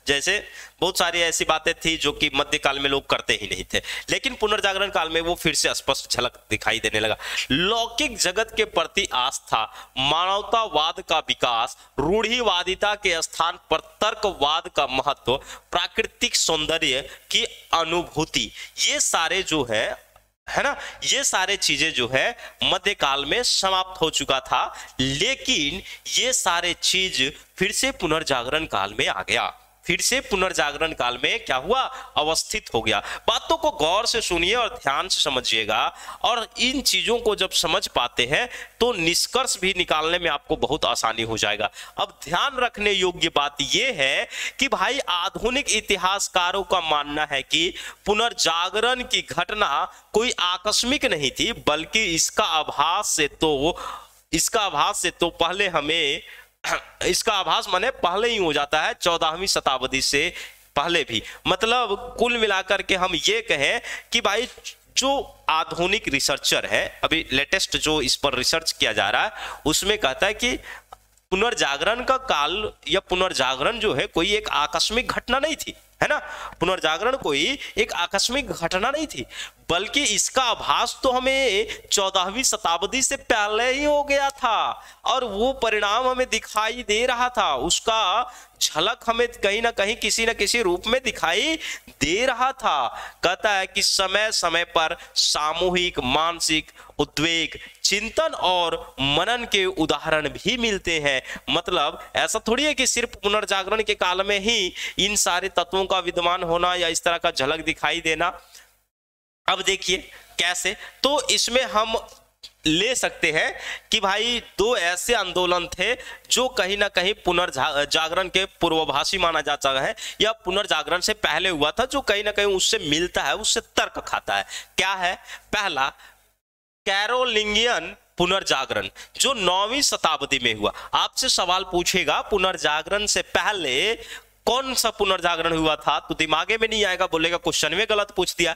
जैसे बहुत सारी ऐसी बातें थी जो कि मध्यकाल में लोग करते ही नहीं थे, लेकिन पुनर्जागरण काल में वो फिर से स्पष्ट झलक दिखाई देने लगा। लौकिक जगत के प्रति आस्था, मानवतावाद का विकास, रूढ़िवादिता के स्थान पर तर्कवाद का महत्व, प्राकृतिक सौंदर्य की अनुभूति, ये सारे जो है ना, ये सारे चीजें जो है मध्यकाल में समाप्त हो चुका था, लेकिन ये सारे चीज फिर से पुनर्जागरण काल में आ गया, फिर से पुनर्जागरण काल में क्या हुआ, अवस्थित हो गया। बातों को गौर से सुनिए और ध्यान से समझिएगा, और इन चीजों को जब समझ पाते हैं तो निष्कर्ष भी निकालने में आपको बहुत आसानी हो जाएगा। अब ध्यान रखने योग्य बात यह है कि भाई आधुनिक इतिहासकारों का मानना है कि पुनर्जागरण की घटना कोई आकस्मिक नहीं थी, बल्कि इसका आभास से तो पहले हमें, इसका आभास माने पहले ही हो जाता है, 14वीं शताब्दी से पहले भी। मतलब कुल मिलाकर के हम ये कहें कि भाई जो आधुनिक रिसर्चर है, अभी लेटेस्ट जो इस पर रिसर्च किया जा रहा है, उसमें कहता है कि पुनर्जागरण का काल या पुनर्जागरण जो है कोई एक आकस्मिक घटना नहीं थी, है ना। पुनर्जागरण कोई एक आकस्मिक घटना नहीं थी, बल्कि इसका आभास तो हमें 14वीं शताब्दी से पहले ही हो गया था, और वो परिणाम हमें दिखाई दे रहा था, उसका झलक हमें कहीं ना कहीं किसी न किसी रूप में दिखाई दे रहा था। कहता है कि समय समय पर सामूहिक मानसिक उद्वेग, चिंतन और मनन के उदाहरण भी मिलते हैं। मतलब ऐसा थोड़ी है कि सिर्फ पुनर्जागरण के काल में ही इन सारे तत्वों का विद्यमान होना या इस तरह का झलक दिखाई देना। अब देखिए कैसे, तो इसमें हम ले सकते हैं कि भाई दो ऐसे आंदोलन थे जो कहीं ना कहीं पुनर्जागरण के पूर्वभाषी माना जाता है या पुनर्जागरण से पहले हुआ था, जो कहीं ना कहीं उससे मिलता है, उससे तर्क खाता है। क्या है? पहला कैरोलिंगियन पुनर्जागरण जो 9वीं शताब्दी में हुआ। आपसे सवाल पूछेगा पुनर्जागरण से पहले कौन सा पुनर्जागरण हुआ था, तो दिमागे में नहीं आएगा, बोलेगा क्वेश्चन में गलत पूछ दिया।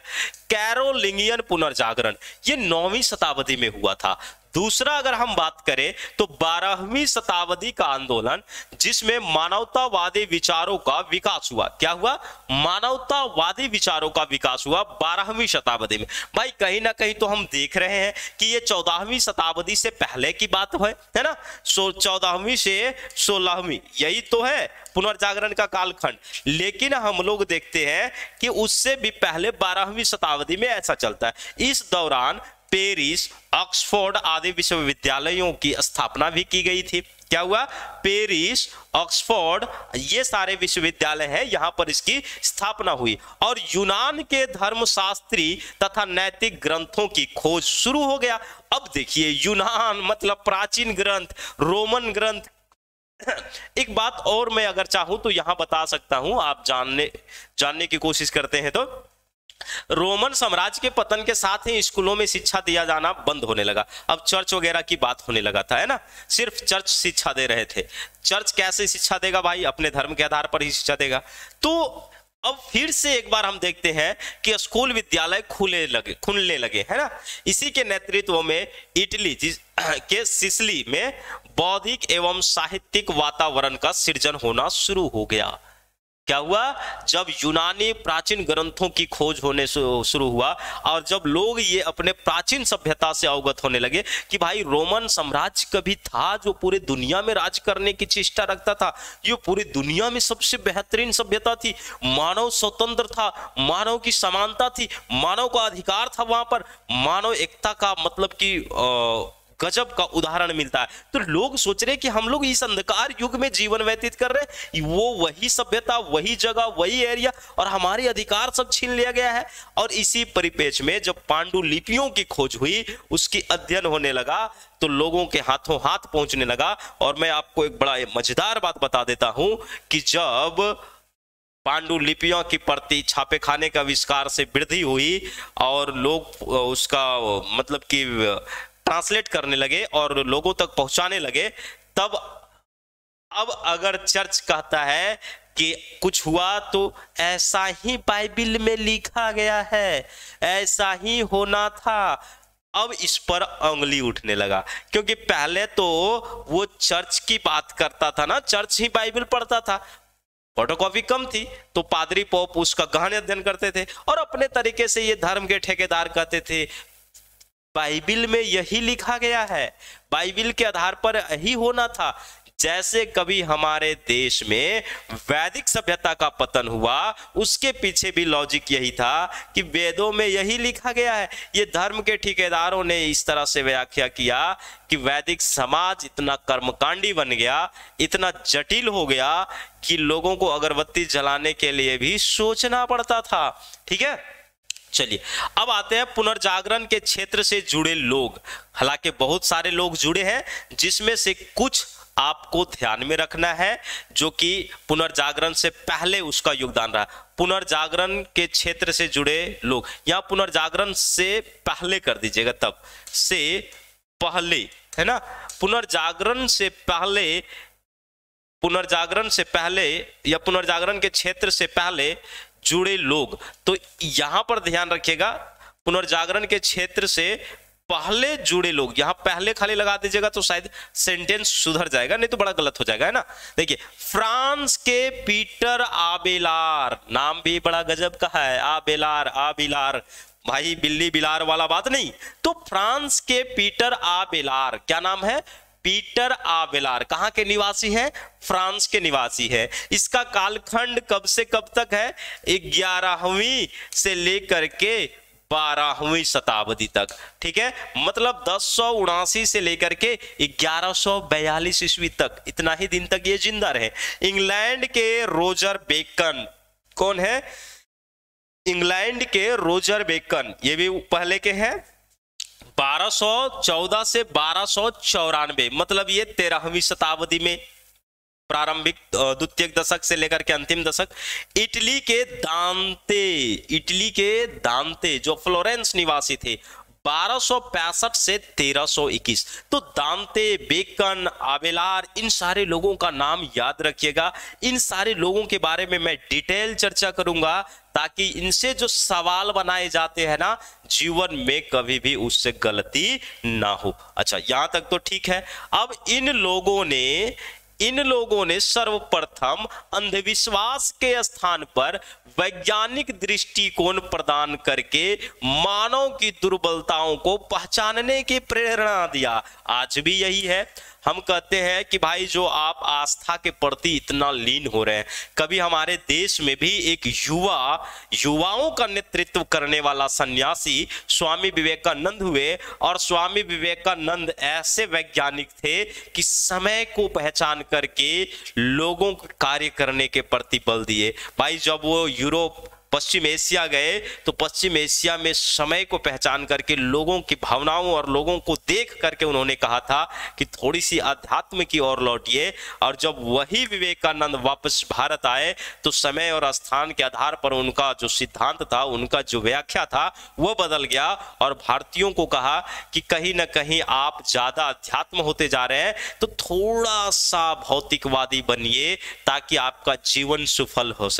कैरोलिंगियन पुनर्जागरण ये 9वीं शताब्दी में हुआ था। दूसरा अगर हम बात करें तो 12वीं शताब्दी का आंदोलन जिसमें मानवतावादी विचारों का विकास हुआ। क्या हुआ? मानवतावादी विचारों का विकास हुआ 12वीं शताब्दी में। भाई कहीं ना कहीं तो हम देख रहे हैं कि ये 14वीं शताब्दी से पहले की बात है ना। 14वीं से 16वीं यही तो है पुनर्जागरण का कालखंड, लेकिन हम लोग देखते हैं कि उससे भी पहले 12वीं शताब्दी में ऐसा चलता है। इस दौरान पेरिस, ऑक्सफोर्ड आदि विश्वविद्यालयों की स्थापना भी की गई थी। क्या हुआ? पेरिस, ऑक्सफोर्ड ये सारे विश्वविद्यालय हैं, यहां पर इसकी स्थापना हुई और यूनान के धर्मशास्त्री तथा नैतिक ग्रंथों की खोज शुरू हो गया। अब देखिए यूनान मतलब प्राचीन ग्रंथ, रोमन ग्रंथ। एक बात और मैं अगर चाहूं तो यहां बता सकता हूं, आप जानने की कोशिश करते हैं तो रोमन साम्राज्य के पतन के साथ ही स्कूलों में शिक्षा दिया जाना बंद होने लगा। अब चर्च वगैरह की बात होने लगा था, है ना। सिर्फ चर्च शिक्षा दे रहे थे। चर्च कैसे शिक्षा देगा भाई? अपने धर्म के आधार पर ही शिक्षा देगा। तो अब फिर से एक बार हम देखते हैं कि स्कूल विद्यालय खुलने लगे, है ना। इसी के नेतृत्व में इटली के सिसिली में बौद्धिक एवं साहित्यिक वातावरण का सृजन होना शुरू हो गया। क्या हुआ? जब यूनानी प्राचीन ग्रंथों की खोज होने शुरू हुआ और जब लोग ये अपने प्राचीन सभ्यता से अवगत होने लगे कि भाई रोमन साम्राज्य कभी था जो पूरे दुनिया में राज करने की चेष्टा रखता था, ये पूरी दुनिया में सबसे बेहतरीन सभ्यता थी, मानव स्वतंत्र था, मानव की समानता थी, मानव का अधिकार था, वहां पर मानव एकता का मतलब कि गजब का उदाहरण मिलता है। तो लोग सोच रहे कि हम लोग इस अंधकार युग में जीवन व्यतीत कर रहे हैं, वो वही सभ्यता, वही जगह, वही एरिया, और हमारे अधिकार सब छीन लिया गया है। और इसी परिपेक्ष में जब पांडुलिपियों की खोज हुई, उसकी अध्ययन होने लगा, तो लोगों के हाथों हाथ पहुंचने लगा। और मैं आपको एक बड़ा मजेदार बात बता देता हूं कि जब पांडुलिपियों की प्रति छापे खाने का आविष्कार से वृद्धि हुई और लोग उसका मतलब कि ट्रांसलेट करने लगे और लोगों तक पहुंचाने लगे, तब अब अगर चर्च कहता है कि कुछ हुआ तो ऐसा ही बाइबिल में लिखा गया है, ऐसा ही होना था, अब इस पर उंगली उठने लगा। क्योंकि पहले तो वो चर्च की बात करता था ना, चर्च ही बाइबिल पढ़ता था, फोटोकॉपी कम थी, तो पादरी पोप उसका गहन अध्ययन करते थे और अपने तरीके से ये धर्म के ठेकेदार कहते थे बाइबिल में यही लिखा गया है, बाइबिल के आधार पर यही होना था। जैसे कभी हमारे देश में वैदिक सभ्यता का पतन हुआ, उसके पीछे भी लॉजिक यही था कि वेदों में यही लिखा गया है। ये धर्म के ठेकेदारों ने इस तरह से व्याख्या किया कि वैदिक समाज इतना कर्मकांडी बन गया, इतना जटिल हो गया कि लोगों को अगरबत्ती जलाने के लिए भी सोचना पड़ता था। ठीक है, चलिए अब आते हैं पुनर्जागरण के क्षेत्र से जुड़े लोग। हालांकि बहुत सारे लोग जुड़े हैं, जिसमें से कुछ आपको ध्यान में रखना है जो कि पुनर्जागरण से पहले उसका योगदान रहा। पुनर्जागरण के क्षेत्र से जुड़े लोग, यहां पुनर्जागरण से पहले कर दीजिएगा, तब से पहले है ना, पुनर्जागरण से पहले, पुनर्जागरण से पहले या पुनर्जागरण के क्षेत्र से पहले जुड़े लोग। तो यहां पर ध्यान रखिएगा, पुनर्जागरण के क्षेत्र से पहले जुड़े लोग, यहां पहले खाली लगा दीजिएगा तो शायद सेंटेंस सुधर जाएगा, नहीं तो बड़ा गलत हो जाएगा, है ना। देखिए, फ्रांस के पीटर आबेलार, नाम भी बड़ा गजब का है, आबेलार, आबिलार, भाई बिल्ली बिलार वाला बात नहीं। तो फ्रांस के पीटर आबेलार, क्या नाम है? पीटर आबेलार। कहां के निवासी है? फ्रांस के निवासी है। इसका कालखंड कब से कब तक है? 11वीं से लेकर के 12वीं शताब्दी तक। ठीक है, मतलब 1079 से लेकर के 1142 ईस्वी तक, इतना ही दिन तक ये जिंदा रहे। इंग्लैंड के रोजर बेकन, कौन है? इंग्लैंड के रोजर बेकन, ये भी पहले के हैं। 1214 से 1294, मतलब ये 13वीं शताब्दी में, प्रारंभिक द्वितीय दशक से लेकर के अंतिम दशक। इटली के दांते जो फ्लोरेंस निवासी थे, 1265 से 1321। तो दांते, बेकन, आबेलार, इन सारे लोगों का नाम याद रखिएगा। इन सारे लोगों के बारे में मैं डिटेल चर्चा करूंगा ताकि इनसे जो सवाल बनाए जाते हैं ना, जीवन में कभी भी उससे गलती ना हो। अच्छा, यहां तक तो ठीक है। अब इन लोगों ने सर्वप्रथम अंधविश्वास के स्थान पर वैज्ञानिक दृष्टिकोण प्रदान करके मानव की दुर्बलताओं को पहचानने की प्रेरणा दिया। आज भी यही है। हम कहते हैं कि भाई जो आप आस्था के प्रति इतना लीन हो रहे हैं, कभी हमारे देश में भी एक युवाओं का नेतृत्व करने वाला सन्यासी स्वामी विवेकानंद हुए, और स्वामी विवेकानंद ऐसे वैज्ञानिक थे कि समय को पहचान करके लोगों को कार्य करने के प्रति बल दिए। भाई जब वो यूरोप, पश्चिम एशिया गए तो पश्चिम एशिया में समय को पहचान करके लोगों की भावनाओं और लोगों को देख करके उन्होंने कहा था कि थोड़ी सी अध्यात्म की ओर लौटिए। और जब वही विवेकानंद वापस भारत आए तो समय और स्थान के आधार पर उनका जो सिद्धांत था, उनका जो व्याख्या था, वो बदल गया और भारतीयों को कहा कि कहीं ना कहीं आप ज्यादा अध्यात्म होते जा रहे हैं, तो थोड़ा सा भौतिकवादी बनिए ताकि आपका जीवन सफल हो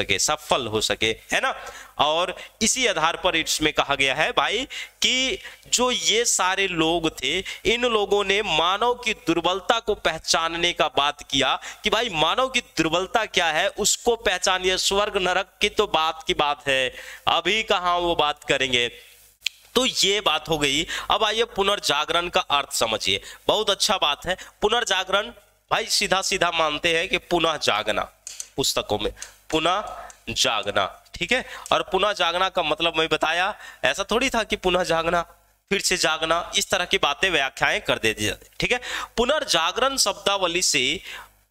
सके, है ना। और इसी आधार पर इसमें कहा गया है भाई कि जो ये सारे लोग थे, इन लोगों ने मानव की दुर्बलता को पहचानने का बात किया कि भाई मानव की दुर्बलता क्या है उसको पहचानिए। स्वर्ग नरक की तो बात की बात है, अभी कहां वो बात करेंगे। तो ये बात हो गई। अब आइए पुनर्जागरण का अर्थ समझिए। बहुत अच्छा बात है पुनर्जागरण। भाई सीधा सीधा मानते हैं कि पुनः जागना, पुस्तकों में पुनः जागना, ठीक है। और पुनः जागना का मतलब मैं बताया, ऐसा थोड़ी था कि पुनः जागना फिर से जागना, इस तरह की बातें व्याख्याएं कर देती जाती, ठीक है। पुनर्जागरण शब्दावली से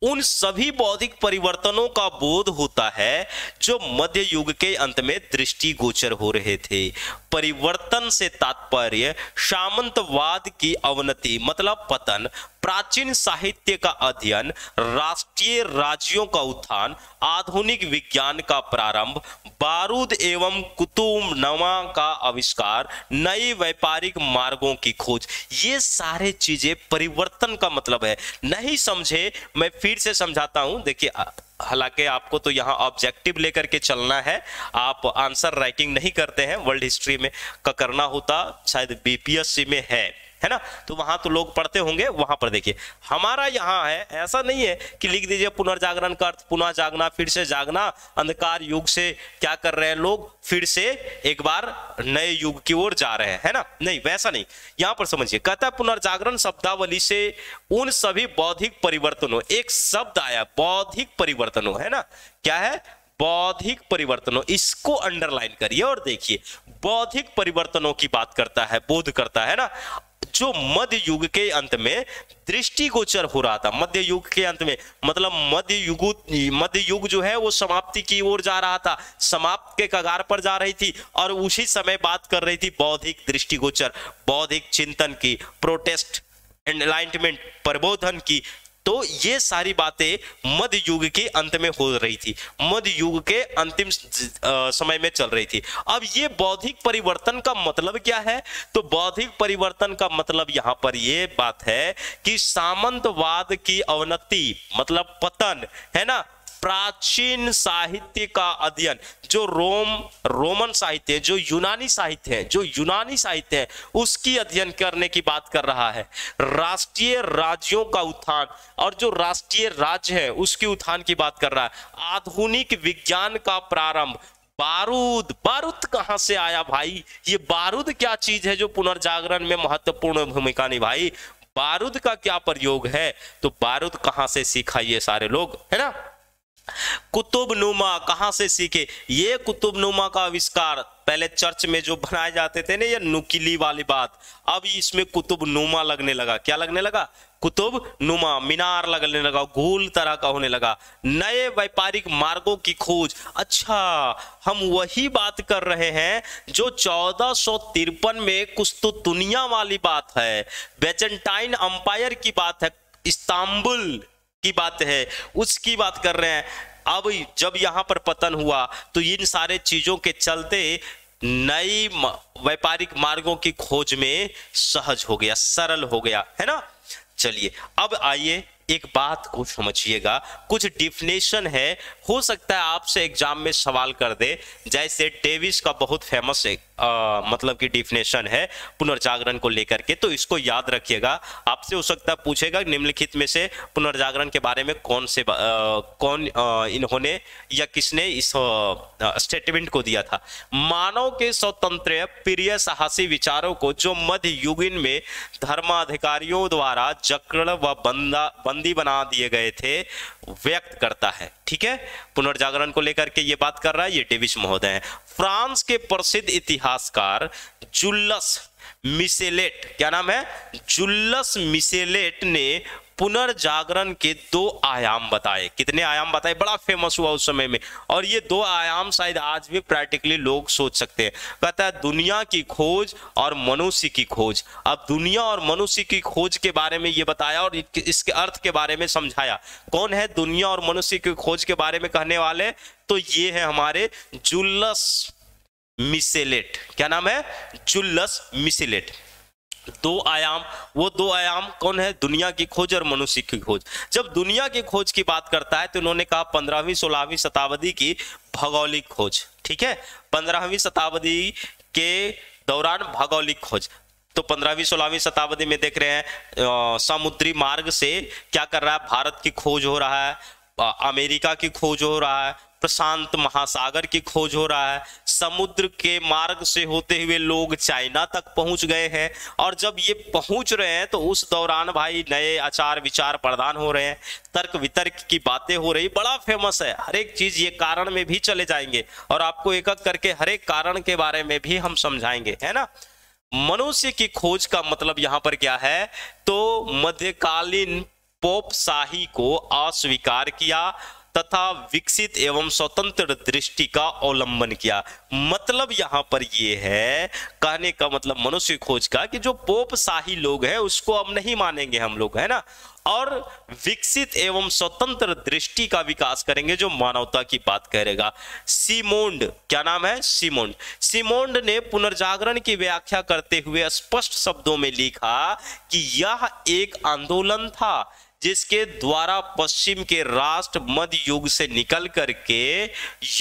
उन सभी बौद्धिक परिवर्तनों का बोध होता है जो मध्य युग के अंत में दृष्टिगोचर हो रहे थे। परिवर्तन से तात्पर्य सामंतवाद की अवनति मतलब पतन, प्राचीन साहित्य का अध्ययन, राष्ट्रीय राज्यों का उत्थान, आधुनिक विज्ञान का प्रारंभ, बारूद एवं कुतुबनुमा का आविष्कार, नई व्यापारिक मार्गों की खोज, ये सारे चीजें परिवर्तन का मतलब है। नहीं समझे, मैं फिर से समझाता हूं। देखिए हालांकि आपको तो यहाँ ऑब्जेक्टिव लेकर के चलना है, आप आंसर राइटिंग नहीं करते हैं। वर्ल्ड हिस्ट्री में का करना होता शायद बीपीएससी में है ना, तो वहां तो लोग पढ़ते होंगे, वहां पर देखिए। हमारा यहाँ है, ऐसा नहीं है कि लिख दीजिए पुनर्जागरण का अर्थ पुनः जागना, फिर से जागना, अंधकार युग से क्या कर रहे हैं लोग, फिर से एक बार नए युग की ओर जा रहे हैं, है ना। नहीं, वैसा नहीं। यहां पर समझिए, कहता है पुनर्जागरण शब्दावली से उन सभी बौद्धिक परिवर्तनों, एक शब्द आया बौद्धिक परिवर्तनों, है ना, क्या है, बौद्धिक परिवर्तनों, इसको अंडरलाइन करिए और देखिए बौद्धिक परिवर्तनों की बात करता है, बोध करता है ना, जो मध्य युग के अंत में दृष्टिगोचर हो रहा था। मध्य युग के अंत में मतलब मध्य युग जो है वो समाप्ति की ओर जा रहा था, समाप्त के कगार पर जा रही थी, और उसी समय बात कर रही थी बौद्धिक दृष्टिगोचर, बौद्धिक चिंतन की, प्रोटेस्ट, एनलाइटमेंट, प्रबोधन की। तो ये सारी बातें मध्य युग के अंत में हो रही थी, मध्य युग के अंतिम समय में चल रही थी। अब ये बौद्धिक परिवर्तन का मतलब क्या है, तो बौद्धिक परिवर्तन का मतलब यहां पर ये बात है कि सामंतवाद की अवनति मतलब पतन, है ना, प्राचीन साहित्य का अध्ययन, जो रोमन साहित्य है, जो यूनानी साहित्य है उसकी अध्ययन करने की बात कर रहा है। राष्ट्रीय राज्यों का उत्थान, और जो राष्ट्रीय राज्य है उसके उत्थान की बात कर रहा है। आधुनिक विज्ञान का प्रारंभ, बारूद कहां से आया भाई, ये बारूद क्या चीज है जो पुनर्जागरण में महत्वपूर्ण भूमिका निभाई, बारूद का क्या प्रयोग है, तो बारूद कहां से सीखा ये सारे लोग, है ना। कुतुबनुमा कहां से सीखे, ये कुतुबनुमा का आविष्कार पहले चर्च में जो बनाए जाते थे ना, ये नुकीली वाली बात, अब इसमें कुतुबनुमा लगने लगा। क्या लगने लगा, कुतुबनुमा, मीनार लगने लगा, गोल तरह का होने लगा। नए व्यापारिक मार्गों की खोज, अच्छा हम वही बात कर रहे हैं जो 1453 में कुस्तुतुनिया वाली बात है, बेजेंटाइन अंपायर की बात है, इस्तांबुल की बात है, उसकी बात कर रहे हैं। अब जब यहां पर पतन हुआ तो इन सारे चीजों के चलते नई व्यापारिक मार्गों की खोज में सहज हो गया, सरल हो गया, है ना। चलिए अब आइए एक बात को समझिएगा, कुछ डिफिनेशन है, हो सकता है आपसे एग्जाम में सवाल कर दे, जैसे डेविस का बहुत फेमस मतलब कि डिफिनेशन है पुनर्जागरण को लेकर के, तो इसको याद रखिएगा। आपसे हो सकता है पूछेगा निम्नलिखित में से पुनर्जागरण के बारे में कौन इन्होंने या किसने इस स्टेटमेंट को दिया था। मानव के स्वतंत्र प्रिय साहसी विचारों को जो मध्य युगीन में धर्माधिकारियों द्वारा जकड़ व बंदी बना दिए गए थे व्यक्त करता है, ठीक है। पुनर्जागरण को लेकर के ये बात कर रहा है ये डेविस महोदय है। फ्रांस के प्रसिद्ध इतिहासकार जुल्लस मिशेलेट, क्या नाम है, जुल्लस मिशेलेट ने पुनर्जागरण के 2 आयाम बताए। कितने आयाम बताए, बड़ा फेमस हुआ उस समय में, और ये 2 आयाम शायद आज भी प्रैक्टिकली लोग सोच सकते हैं। कहता है दुनिया की खोज और मनुष्य की खोज। अब दुनिया और मनुष्य की खोज के बारे में ये बताया और इसके अर्थ के बारे में समझाया। कौन है दुनिया और मनुष्य की खोज के बारे में कहने वाले, तो ये है हमारे जुल्लस मिशेलेट। क्या नाम है, जुल्लस मिशेलेट। 2 आयाम, वो 2 आयाम कौन है, दुनिया की खोज और मनुष्य की खोज। जब दुनिया की खोज की बात करता है तो उन्होंने कहा 15वीं 16वीं शताब्दी की भौगोलिक खोज, ठीक है। 15वीं शताब्दी के दौरान भौगोलिक खोज, तो 15वीं 16वीं शताब्दी में देख रहे हैं समुद्री मार्ग से क्या कर रहा है, भारत की खोज हो रहा है, अमेरिका की खोज हो रहा है, प्रशांत महासागर की खोज हो रहा है, समुद्र के मार्ग से होते हुए लोग चाइना तक पहुंच गए हैं। और जब ये पहुंच रहे हैं तो उस दौरान भाई नए आचार विचार प्रदान हो रहे हैं, तर्क वितर्क की बातें हो रही, बड़ा फेमस है हर एक चीज। ये कारण में भी चले जाएंगे और आपको एक एक करके हर एक कारण के बारे में भी हम समझाएंगे, है ना। मनुष्य की खोज का मतलब यहां पर क्या है, तो मध्यकालीन पोप शाही को अस्वीकार किया तथा विकसित एवं स्वतंत्र दृष्टि का अवलंबन किया। मतलब यहां पर यह है, कहने का मतलब मनुष्य खोज का कि जो पोप शाही लोग हैं उसको अब नहीं मानेंगे हम लोग, है ना, और विकसित एवं स्वतंत्र दृष्टि का विकास करेंगे जो मानवता की बात करेगा। सीमोंड, क्या नाम है, सीमोंड। सीमोंड ने पुनर्जागरण की व्याख्या करते हुए स्पष्ट शब्दों में लिखा कि यह एक आंदोलन था जिसके द्वारा पश्चिम के राष्ट्र मध्य युग से निकल करके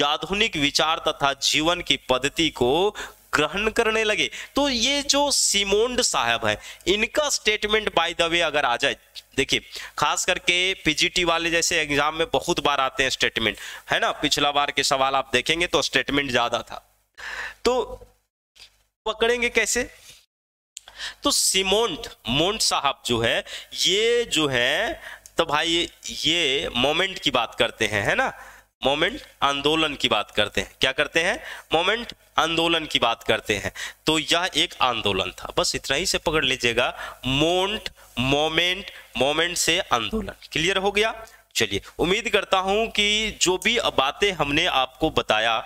आधुनिक विचार तथा जीवन की पद्धति को ग्रहण करने लगे। तो ये जो सीमोंड साहब है, इनका स्टेटमेंट बाय द वे अगर आ जाए, देखिए खास करके पीजीटी वाले जैसे एग्जाम में बहुत बार आते हैं स्टेटमेंट, है ना, पिछला बार के सवाल आप देखेंगे तो स्टेटमेंट ज्यादा था, तो पकड़ेंगे कैसे। तो सीमोंड साहब जो है, ये जो है तो भाई ये मोमेंट की बात करते हैं, है ना, मोमेंट आंदोलन की बात करते हैं। क्या करते हैं, मोमेंट आंदोलन की बात करते हैं। तो यह एक आंदोलन था, बस इतना ही से पकड़ लीजिएगा, मोमेंट, मोमेंट से आंदोलन। क्लियर हो गया। चलिए, उम्मीद करता हूं कि जो भी बातें हमने आपको बताया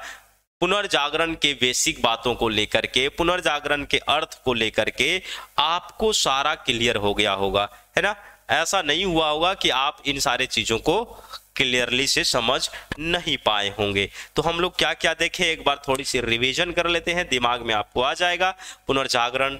पुनर्जागरण के बेसिक बातों को लेकर के, पुनर्जागरण के अर्थ को लेकर के आपको सारा क्लियर हो गया होगा, है ना। ऐसा नहीं हुआ होगा कि आप इन सारे चीजों को क्लियरली से समझ नहीं पाए होंगे। तो हम लोग क्या क्या देखें, एक बार थोड़ी सी रिवीजन कर लेते हैं, दिमाग में आपको आ जाएगा। पुनर्जागरण,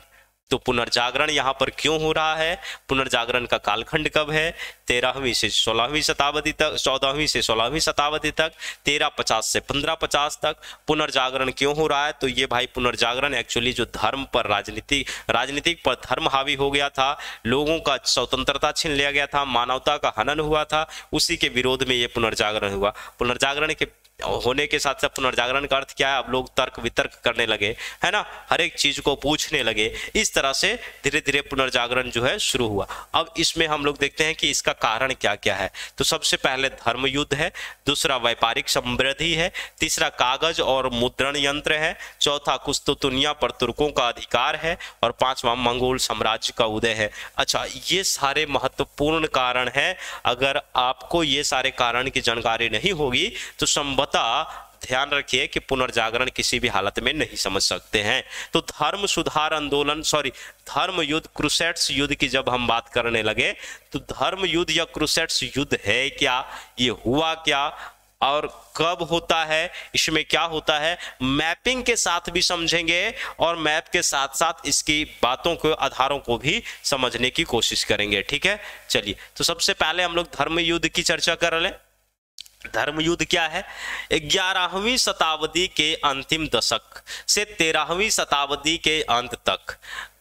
तो पुनर्जागरण यहाँ पर क्यों हो रहा है, पुनर्जागरण का कालखंड कब है, 13वीं से 16वीं शताब्दी तक, 14वीं से 16वीं शताब्दी तक, 1350 से 1550 तक पुनर्जागरण क्यों हो रहा है। तो ये भाई पुनर्जागरण एक्चुअली जो धर्म पर, राजनीतिक पर धर्म हावी हो गया था, लोगों का स्वतंत्रता छीन लिया गया था, मानवता का हनन हुआ था, उसी के विरोध में ये पुनर्जागरण हुआ। पुनर्जागरण के होने के साथ साथ पुनर्जागरण का अर्थ क्या है, अब लोग तर्क वितर्क करने लगे, है ना, हर एक चीज को पूछने लगे। इस तरह से धीरे धीरे पुनर्जागरण जो है शुरू हुआ। अब इसमें हम लोग देखते हैं कि इसका कारण क्या क्या है। तो सबसे पहले धर्म युद्ध है, दूसरा व्यापारिक समृद्धि है, तीसरा कागज और मुद्रण यंत्र है, चौथा कुस्तुतुनिया पर तुर्कों का अधिकार है, और पांचवा मंगोल साम्राज्य का उदय है। अच्छा, ये सारे महत्वपूर्ण कारण हैं। अगर आपको ये सारे कारण की जानकारी नहीं होगी तो संभवतः ध्यान रखिए कि पुनर्जागरण किसी भी हालत में नहीं समझ सकते हैं। तो धर्म सुधार आंदोलन, धर्म युद्ध, क्रूसेड्स युद्ध की जब हम बात करने लगे तो धर्म युद्ध या क्रूसेड्स युद्ध है क्या, ये हुआ क्या और कब होता है, इसमें क्या होता है, मैपिंग के साथ भी समझेंगे और मैप के साथ साथ इसकी बातों को, आधारों को भी समझने की कोशिश करेंगे। ठीक है, चलिए, तो सबसे पहले हम लोग धर्म युद्ध की चर्चा कर लें। धर्म युद्ध क्या है, 11वीं शताब्दी के अंतिम दशक से 13वीं शताब्दी के अंत तक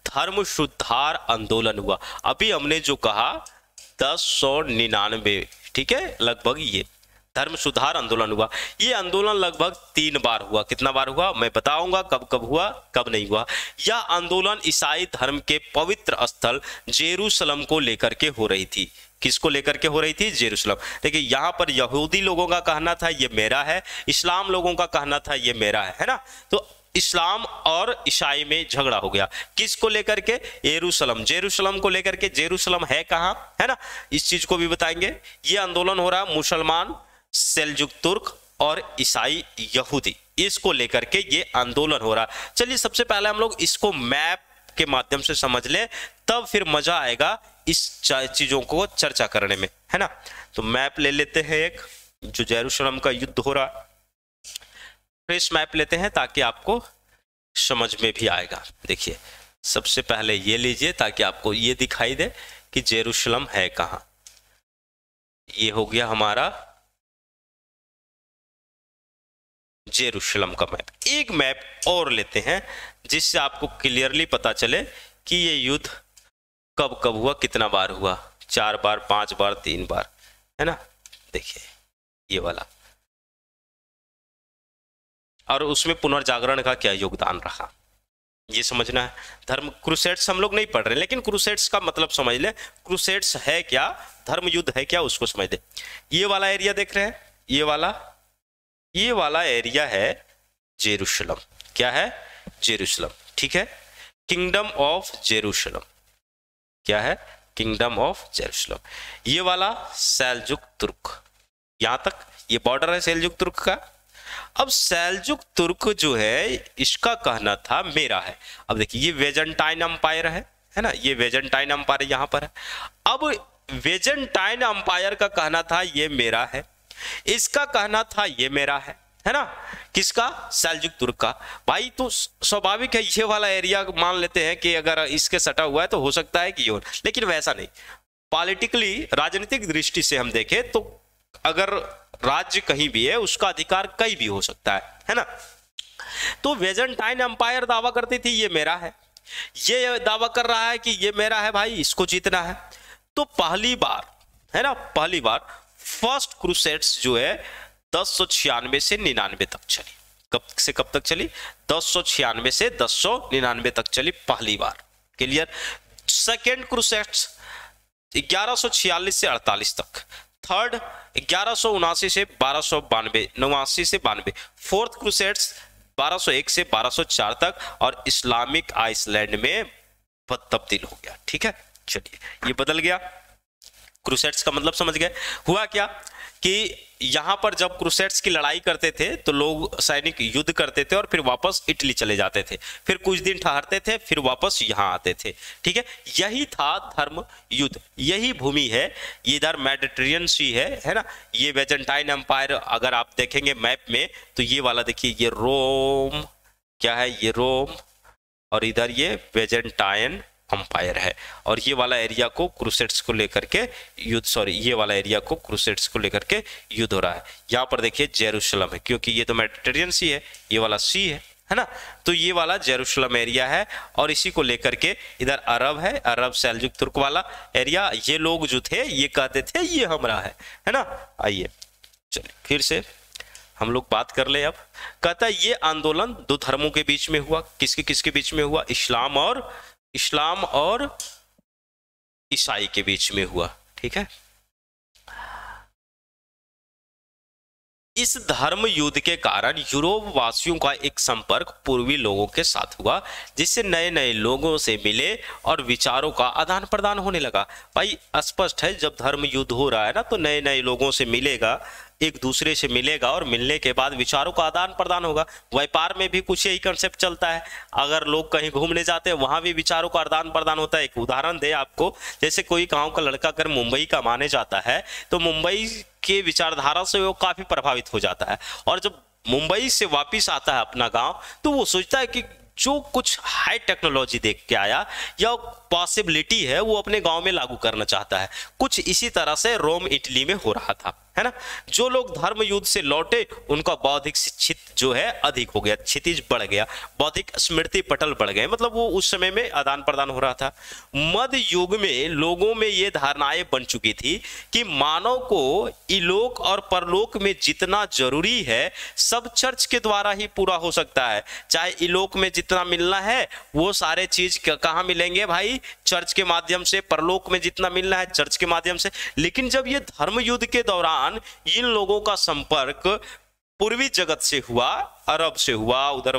धर्म सुधार आंदोलन हुआ। अभी हमने जो कहा 1099, ठीक है, लगभग ये धर्म सुधार आंदोलन हुआ। ये आंदोलन लगभग 3 बार हुआ। कितना बार हुआ मैं बताऊंगा, कब कब हुआ कब नहीं हुआ। यह आंदोलन ईसाई धर्म के पवित्र स्थल जेरूशलम को लेकर के हो रही थी। किसको लेकर के हो रही थी, जेरूशलम। देखिए यहाँ पर यहूदी लोगों का कहना था ये मेरा है, इस्लाम लोगों का कहना था ये मेरा है ना। तो इस्लाम और ईसाई में झगड़ा हो गया, किसको लेकर के, जेरूशलम, जेरूशलम को लेकर के। जेरूशलम है कहाँ, है ना, इस चीज को भी बताएंगे। ये आंदोलन हो रहा मुसलमान, सेल्जुक तुर्क और ईसाई यहूदी, इसको लेकर के ये आंदोलन हो रहा। चलिए सबसे पहले हम लोग इसको मैप के माध्यम से समझ लें, तब फिर मजा आएगा इस चीजों को चर्चा करने में, है ना। तो मैप ले लेते हैं एक, जो जेरूशलम का युद्ध हो रहा, फ्रेश मैप लेते हैं ताकि आपको समझ में भी आएगा। देखिए सबसे पहले ये लीजिए ताकि आपको ये दिखाई दे कि जेरूशलम है कहाँ। ये हो गया हमारा जेरूशलम का मैप। एक मैप और लेते हैं जिससे आपको क्लियरली पता चले कि ये युद्ध कब कब हुआ, कितना बार हुआ, 4 बार, 5 बार, 3 बार, है ना। देखिए ये वाला, और उसमें पुनर्जागरण का क्या योगदान रहा, ये समझना है। धर्म क्रूसेड्स हम लोग नहीं पढ़ रहे, लेकिन क्रूसेड्स का मतलब समझ ले, क्रूसेड्स है क्या, धर्म युद्ध है क्या, उसको समझ ले। ये वाला एरिया देख रहे हैं, ये वाला एरिया है जेरूशलम। क्या है? जेरूशलम, ठीक है। किंगडम ऑफ जेरूशलम, क्या है? Kingdom of Jerusalem. ये वाला सेल्जुक तुर्क, यहां तक ये बॉर्डर है सेल्जुक तुर्क का। अब सेल्जुक तुर्क जो है, इसका कहना था मेरा है। अब देखिए ये वेजेंटाइन अंपायर है ना, ये वेजेंटाइन अंपायर यहां पर है। अब वेजेंटाइन अंपायर का कहना था ये मेरा है, इसका कहना था ये मेरा है ना। किसका? सेल्जुक तुर्क का। भाई तो स्वाभाविक है ये वाला एरिया मान लेते हैं कि अगर इसके सटा हुआ है तो हो सकता है कि ये, लेकिन वैसा नहीं। पॉलिटिकली, राजनीतिक दृष्टि से हम देखें तो अगर राज्य कहीं भी है उसका अधिकार कहीं भी हो सकता है ना। तो वेजेंटाइन अंपायर दावा करती थी ये मेरा है, ये दावा कर रहा है कि ये मेरा है, भाई इसको जीतना है। तो पहली बार है ना, पहली बार फर्स्ट क्रूसेड्स जो है 1096 से 99 तक चली। कब से कब तक चली? 1096 से 1099 तक चली पहली बार, क्लियर। सेकेंड क्रूसेड्स 1146 से 48 तक। थर्ड 1179 से 1292, 89 से 92। फोर्थ क्रूसेड्स 1201 से 1204 तक, और इस्लामिक आइसलैंड में तब्दील हो गया, ठीक है। चलिए ये बदल गया, क्रूसेड्स का मतलब समझ गए। हुआ क्या कि यहां पर जब क्रूसेड्स की लड़ाई करते थे तो लोग सैनिक युद्ध करते थे और फिर वापस इटली चले जाते थे, फिर कुछ दिन ठहरते थे, फिर वापस यहां आते थे, ठीक है। यही था धर्म युद्ध, यही भूमि है। ये इधर मेडिटेरियन सी है ना। ये वेजेंटाइन एम्पायर अगर आप देखेंगे मैप में तो ये वाला देखिए, ये रोम, क्या है ये रोम, और इधर ये वेजेंटाइन अंपायर है। और ये वाला एरिया को क्रूसेड्स को लेकर के युद्ध, सॉरी ये वाला एरिया को क्रूसेड्स को लेकर के युद्ध हो रहा है। यहाँ पर देखिए जेरूशलम है, क्योंकि ये तो मेडिटेरियन सी है, ये वाला सी है ना। तो ये वाला जेरूशलम एरिया है, और इसी को लेकर के इधर अरब है, अरब सेल्जुक तुर्क वाला एरिया। ये लोग जो थे ये कहते थे ये हमारा है ना। आइए चलिए फिर से हम लोग बात कर ले। अब कहता है ये आंदोलन दो धर्मों के बीच में हुआ। किसके किसके बीच में हुआ? इस्लाम और ईसाई के बीच में हुआ, ठीक है। इस धर्म युद्ध के कारण यूरोप वासियों का एक संपर्क पूर्वी लोगों के साथ हुआ, जिससे नए नए लोगों से मिले और विचारों का आदान प्रदान होने लगा। भाई स्पष्ट है, जब धर्म युद्ध हो रहा है ना तो नए नए लोगों से मिलेगा, एक दूसरे से मिलेगा, और मिलने के बाद विचारों का आदान प्रदान होगा। व्यापार में भी कुछ यही कंसेप्ट चलता है। अगर लोग कहीं घूमने जाते हैं वहां भी विचारों का आदान प्रदान होता है। एक उदाहरण दे आपको, जैसे कोई गांव का लड़का अगर मुंबई का माने जाता है तो मुंबई के विचारधारा से वो काफी प्रभावित हो जाता है, और जब मुंबई से वापिस आता है अपना गांव तो वो सोचता है कि जो कुछ हाई टेक्नोलॉजी देख के आया या पॉसिबिलिटी है वो अपने गांव में लागू करना चाहता है। कुछ इसी तरह से रोम इटली में हो रहा था, है ना। जो लोग धर्म युद्ध से लौटे उनका बौद्धिक शिक्षित जो है अधिक हो गया, क्षितिज बढ़ गया, बौद्धिक स्मृति पटल बढ़ गए, मतलब वो उस समय में आदान प्रदान हो रहा था। मध्य युग में लोगों में ये धारणाएं बन चुकी थी कि मानव को इलोक और परलोक में जितना जरूरी है सब चर्च के द्वारा ही पूरा हो सकता है। चाहे इलोक में जितना मिलना है वो सारे चीज कहाँ मिलेंगे भाई? चर्च के माध्यम से। परलोक में जितना मिलना है चर्च के माध्यम से। लेकिन जब ये धर्म युद्ध के दौरान इन लोगों का संपर्क पूर्वी जगत से हुआ, अरब से हुआ, उधर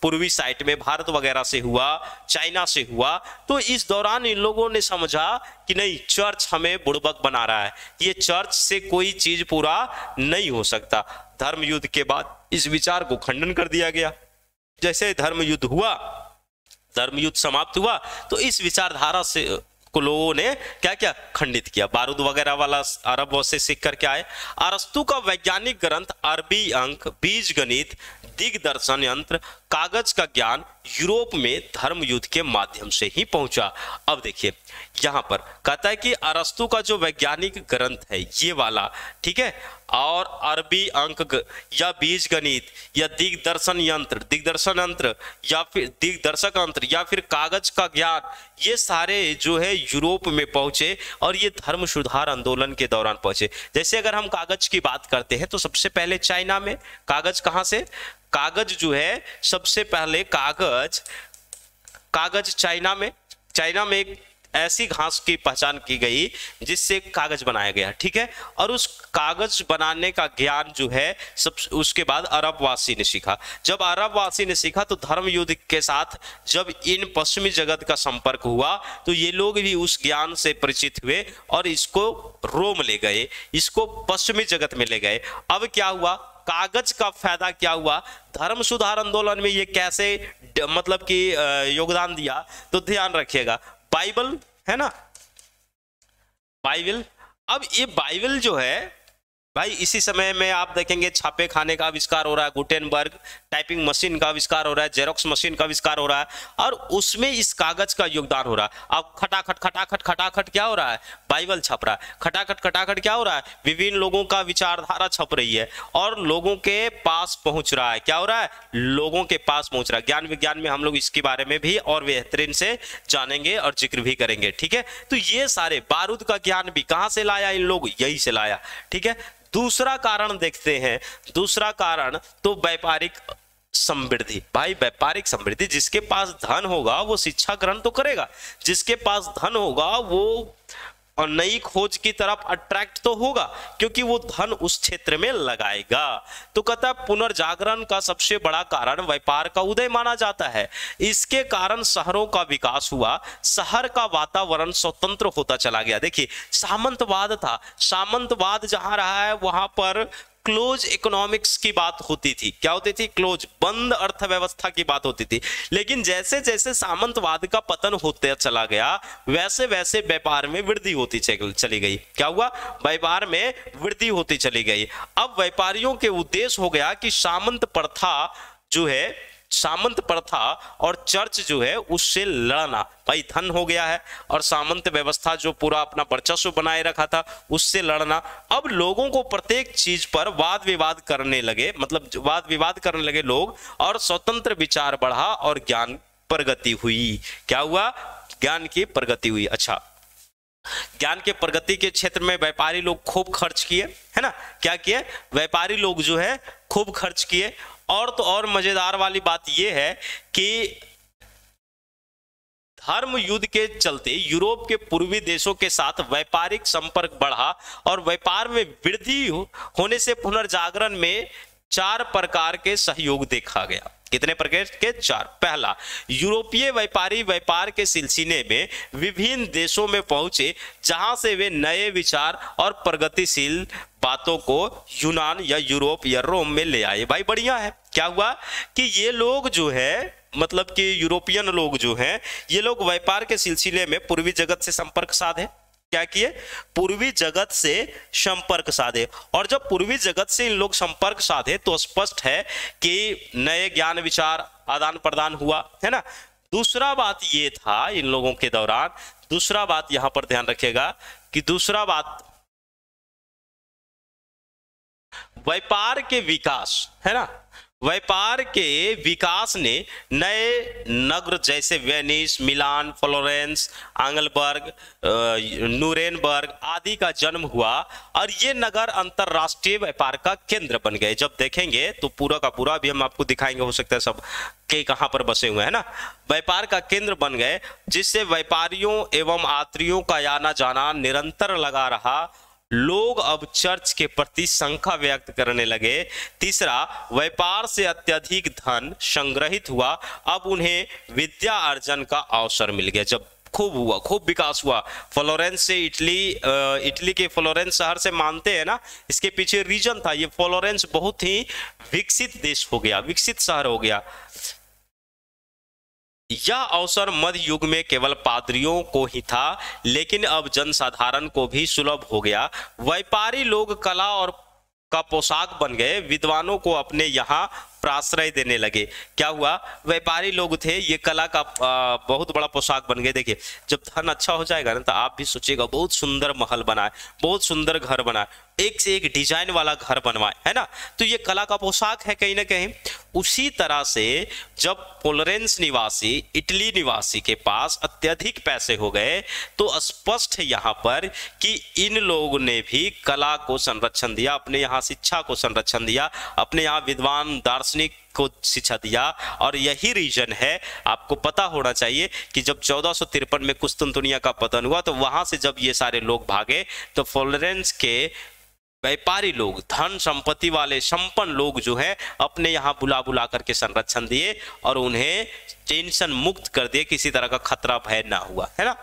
पूर्वी साइड में भारत वगैरह से हुआ, चाइना से हुआ, तो इस दौरान इन लोगों ने समझा कि नहीं, चर्च हमें बुड़बक बना रहा है, ये चर्च से कोई चीज पूरा नहीं हो सकता। धर्म युद्ध के बाद इस विचार को खंडन कर दिया गया। जैसे धर्म युद्ध हुआ, धर्म युद्ध समाप्त हुआ, तो इस विचारधारा से को लोगों ने क्या क्या खंडित किया। बारूद वगैरह वाला अरब से सीख करके आए। अरस्तु का वैज्ञानिक ग्रंथ अरबी अंक, बीज गणित, दिग्दर्शन यंत्र, कागज का ज्ञान यूरोप में धर्म युद्ध के माध्यम से ही पहुंचा। अब देखिए यहां पर कहता है कि अरस्तु का जो वैज्ञानिक ग्रंथ है ये वाला, ठीक है, और अरबी अंक या बीज गणित या दिग्दर्शन यंत्र या फिर दिग्दर्शक यंत्र या फिर कागज का ज्ञान, ये सारे जो है यूरोप में पहुंचे और ये धर्म सुधार आंदोलन के दौरान पहुंचे। जैसे अगर हम कागज की बात करते हैं तो सबसे पहले चाइना में कागज, कहां से कागज जो है सबसे पहले कागज चाइना में एक ऐसी घास की पहचान की गई जिससे कागज बनाया गया, ठीक है, और उस कागज बनाने का ज्ञान जो है सब उसके बाद अरबवासी ने सीखा। जब अरबवासी ने सीखा तो धर्म युद्ध के साथ जब इन पश्चिमी जगत का संपर्क हुआ तो ये लोग भी उस ज्ञान से परिचित हुए और इसको रोम ले गए, इसको पश्चिमी जगत में ले गए। अब क्या हुआ, कागज का फायदा क्या हुआ, धर्म सुधार आंदोलन में ये कैसे मतलब कि योगदान दिया, तो ध्यान रखिएगा बाइबल है ना, बाइबल। अब ये बाइबल जो है भाई इसी समय में आप देखेंगे छापे खाने का आविष्कार हो रहा है, गुटेनबर्ग टाइपिंग मशीन का आविष्कार हो रहा है, जेरोक्स मशीन का आविष्कार हो रहा है और उसमें इस कागज का योगदान हो रहा है। अब खटाखट क्या हो रहा है, बाइबल छप रहा है, खटाखट क्या हो रहा है, विभिन्न लोगों का विचारधारा छप रही है और लोगों के पास पहुंच रहा है। क्या हो रहा है, लोगों के पास पहुंच रहा है। ज्ञान विज्ञान में हम लोग इसके बारे में भी और बेहतरीन से जानेंगे और जिक्र भी करेंगे, ठीक है। तो ये सारे बारूद का ज्ञान भी कहां से लाया इन लोग, यही से लाया, ठीक है। दूसरा कारण देखते हैं, दूसरा कारण तो व्यापारिक समृद्धि। भाई व्यापारिक समृद्धि, जिसके पास धन होगा वो शिक्षा ग्रहण तो करेगा, जिसके पास धन होगा वो और नई खोज की तरफ अट्रैक्ट तो होगा क्योंकि वो धन उस क्षेत्र में लगाएगा। तो कहता है पुनर्जागरण का सबसे बड़ा कारण व्यापार का उदय माना जाता है। इसके कारण शहरों का विकास हुआ, शहर का वातावरण स्वतंत्र होता चला गया। देखिए सामंतवाद था, सामंतवाद जहां रहा है वहां पर क्लोज इकोनॉमिक्स की बात होती थी। क्या होती थी, क्लोज, बंद अर्थव्यवस्था की बात होती थी। लेकिन जैसे जैसे सामंतवाद का पतन होते चला गया वैसे वैसे व्यापार में वृद्धि होती चली गई। क्या हुआ, व्यापार में वृद्धि होती चली गई। अब व्यापारियों के उद्देश्य हो गया कि सामंत प्रथा जो है, सामंत प्रथा और चर्च जो है उससे लड़ना। भाई धन हो गया है और सामंत व्यवस्था जो पूरा अपना वर्चस्व बनाए रखा था उससे लड़ना। अब लोगों को प्रत्येक चीज पर वाद विवाद करने लगे, मतलब वाद विवाद करने लगे लोग, और स्वतंत्र विचार बढ़ा और ज्ञान प्रगति हुई। क्या हुआ, ज्ञान की प्रगति हुई। अच्छा, ज्ञान के प्रगति के क्षेत्र में व्यापारी लोग खूब खर्च किए, है ना। क्या किए, व्यापारी लोग जो है खूब खर्च किए। और तो और मजेदार वाली बात यह है कि धर्म युद्ध के चलते यूरोप के पूर्वी देशों के साथ व्यापारिक संपर्क बढ़ा और व्यापार में वृद्धि होने से पुनर्जागरण में 4 प्रकार के सहयोग देखा गया। कितने प्रकार के, 4। पहला, यूरोपीय व्यापारी व्यापार के सिलसिले में विभिन्न देशों में पहुंचे जहां से वे नए विचार और प्रगतिशील बातों को यूनान या यूरोप या रोम में ले आए। भाई बढ़िया है। क्या हुआ कि ये लोग जो है मतलब कि यूरोपियन लोग जो हैं ये लोग व्यापार के सिलसिले में पूर्वी जगत से संपर्क साधे। क्या किए, पूर्वी जगत से संपर्क साधे। और जब पूर्वी जगत से इन लोग संपर्क साधे तो स्पष्ट है कि नए ज्ञान विचार आदान प्रदान हुआ, है ना। दूसरा बात ये था इन लोगों के दौरान, दूसरा बात यहां पर ध्यान रखिएगा कि दूसरा बात व्यापार के विकास, है ना। व्यापार के विकास ने नए नगर जैसे वेनिस, मिलान, फ्लोरेंस, आंगलबर्ग, नूरेनबर्ग आदि का जन्म हुआ और ये नगर अंतरराष्ट्रीय व्यापार का केंद्र बन गए। जब देखेंगे तो पूरा का पूरा भी हम आपको दिखाएंगे, हो सकता है सब के कहां पर बसे हुए हैं ना। व्यापार का केंद्र बन गए जिससे व्यापारियों एवं यात्रियों का आना जाना निरंतर लगा रहा। लोग अब चर्च के प्रति शंका व्यक्त करने लगे। तीसरा, व्यापार से अत्यधिक धन संग्रहित हुआ, अब उन्हें विद्या अर्जन का अवसर मिल गया। जब खूब हुआ, खूब विकास हुआ, फ्लोरेंस से इटली के फ्लोरेंस शहर से मानते हैं ना, इसके पीछे रीजन था। ये फ्लोरेंस बहुत ही विकसित देश हो गया, विकसित शहर हो गया। यह अवसर मध्य युग में केवल पादरियों को ही था, लेकिन अब जनसाधारण को भी सुलभ हो गया। व्यापारी लोग कला और का पोशाक बन गए, विद्वानों को अपने यहाँ प्राश्रय देने लगे। क्या हुआ, व्यापारी लोग थे, ये कला का बहुत बड़ा पोशाक बन गए। देखिए जब धन अच्छा हो जाएगा ना तो आप भी सोचिएगा बहुत सुंदर महल बनाए, बहुत सुंदर घर बनाए, एक से एक डिजाइन वाला घर बनवाए, है ना। तो ये कला का पोशाक है कहीं ना कहीं। उसी तरह से जब फ्लोरेंस निवासी, इटली निवासी के पास अत्यधिक पैसे हो गए तो स्पष्ट है यहाँ पर कि इन लोगों ने भी कला को संरक्षण दिया, अपने यहाँ शिक्षा को संरक्षण दिया, अपने यहाँ विद्वान दार्शनिक को शिक्षा दिया। और यही रीजन है, आपको पता होना चाहिए कि जब 1453 में कुस्तुनतुनिया का पतन हुआ तो वहां से जब ये सारे लोग भागे तो फ्लोरेंस के व्यापारी लोग, धन संपत्ति वाले संपन्न लोग जो है अपने यहाँ बुला बुला करके संरक्षण दिए और उन्हें टेंशन मुक्त कर दिए, किसी तरह का खतरा भय ना हुआ, है ना।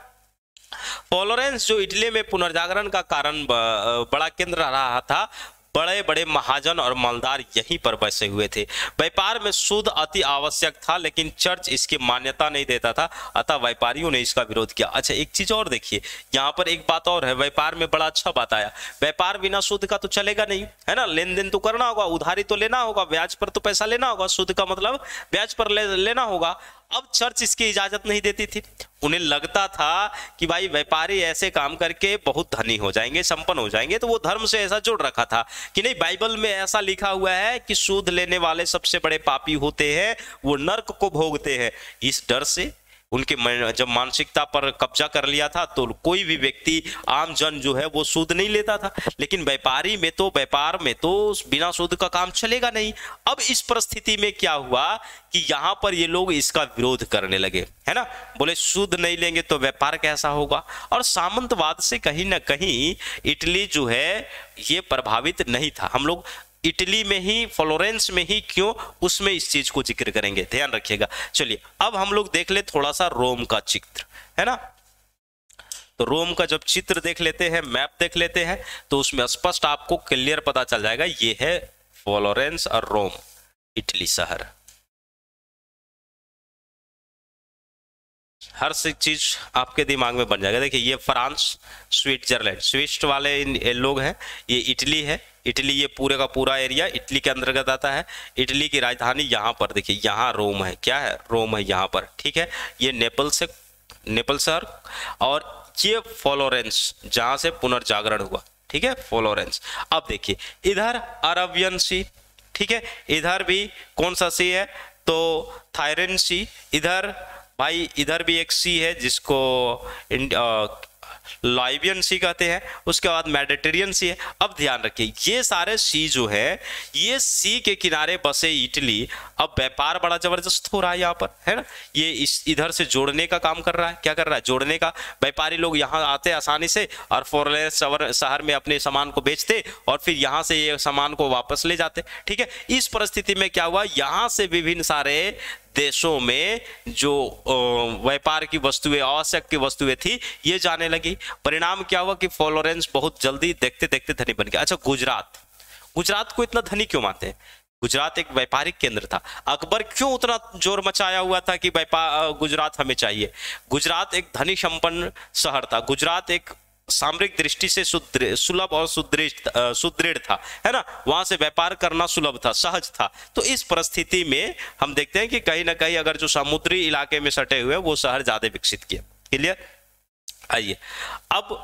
फ्लोरेंस जो इटली में पुनर्जागरण का कारण बड़ा केंद्र रहा था, बड़े बड़े महाजन और मालदार यहीं पर बसे हुए थे। व्यापार में शुद्ध अति आवश्यक था लेकिन चर्च इसकी मान्यता नहीं देता था, अतः व्यापारियों ने इसका विरोध किया। अच्छा एक चीज और देखिए, यहाँ पर एक बात और है, व्यापार में बड़ा अच्छा बात आया, व्यापार बिना शुद्ध का तो चलेगा नहीं, है ना। लेन देन तो करना होगा, उधारी तो लेना होगा, ब्याज पर तो पैसा लेना होगा, शुद्ध का मतलब ब्याज पर लेना होगा। अब चर्च इसकी इजाजत नहीं देती थी। उन्हें लगता था कि भाई व्यापारी ऐसे काम करके बहुत धनी हो जाएंगे, संपन्न हो जाएंगे, तो वो धर्म से ऐसा जोड़ रखा था कि नहीं, बाइबल में ऐसा लिखा हुआ है कि सूद लेने वाले सबसे बड़े पापी होते हैं, वो नर्क को भोगते हैं। इस डर से उनके जब मानसिकता पर कब्जा कर लिया था तो कोई भी व्यक्ति, आम जन जो है वो सूद नहीं लेता था। लेकिन व्यापार में तो बिना सूद का काम चलेगा नहीं। अब इस परिस्थिति में क्या हुआ कि यहाँ पर ये लोग इसका विरोध करने लगे, है ना। बोले सूद नहीं लेंगे तो व्यापार कैसा होगा। और सामंतवाद से कहीं ना कहीं इटली जो है ये प्रभावित नहीं था। हम लोग इटली में ही, फ्लोरेंस में ही क्यों, उसमें इस चीज को जिक्र करेंगे, ध्यान रखिएगा। चलिए अब हम लोग देख ले थोड़ा सा रोम का चित्र, है ना। तो रोम का जब चित्र देख लेते हैं, मैप देख लेते हैं, तो उसमें स्पष्ट आपको क्लियर पता चल जाएगा। ये है फ्लोरेंस और रोम, इटली शहर। हर चीज आपके दिमाग में बन जाएगा। देखिए ये फ्रांस, स्विट्जरलैंड, स्विस वाले लोग हैं, ये इटली है, इटली ये पूरे का पूरा एरिया इटली के अंतर्गत आता है। इटली की राजधानी यहाँ पर देखिए, यहाँ रोम है, क्या है, रोम है यहाँ पर, ठीक है। ये नेपल्स शहर, और ये फ्लोरेंस जहाँ से पुनर्जागरण हुआ, ठीक है, फ्लोरेंस। अब देखिए इधर अरबियन सी, ठीक है, इधर भी कौन सा सी है, तो थायरन सी। इधर भाई इधर भी एक सी है जिसको लाइबियन सी कहते हैं। उसके बाद मेडिटेरियन सी है। अब ध्यान रखिए ये सारे सी जो है, ये सी के किनारे बसे इटली अब व्यापार बड़ा जबरदस्त हो रहा है यहाँ पर, है ना। ये इस इधर से जोड़ने का काम कर रहा है। क्या कर रहा है, जोड़ने का। व्यापारी लोग यहाँ आते आसानी से और फ्लोरेंस शहर में अपने सामान को बेचते और फिर यहाँ से ये सामान को वापस ले जाते, ठीक है। इस परिस्थिति में क्या हुआ, यहाँ से विभिन्न सारे देशों में जो व्यापार की वस्तुएं, आवश्यक की वस्तुएं थी, ये जाने लगी। परिणाम क्या हुआ कि फ्लोरेंस बहुत जल्दी देखते देखते धनी बन गया। अच्छा गुजरात को इतना धनी क्यों मानते हैं? गुजरात एक व्यापारिक केंद्र था। अकबर क्यों उतना जोर मचाया हुआ था कि गुजरात हमें चाहिए? गुजरात एक धनी संपन्न शहर था। गुजरात एक सामरिक दृष्टि से सुलभ और सुदृढ़ था, है ना। वहां से व्यापार करना सुलभ था, सहज था। तो इस परिस्थिति में हम देखते हैं कि कहीं ना कहीं अगर जो समुद्री इलाके में सटे हुए वो शहर ज्यादा विकसित किया। क्लियर। आइए अब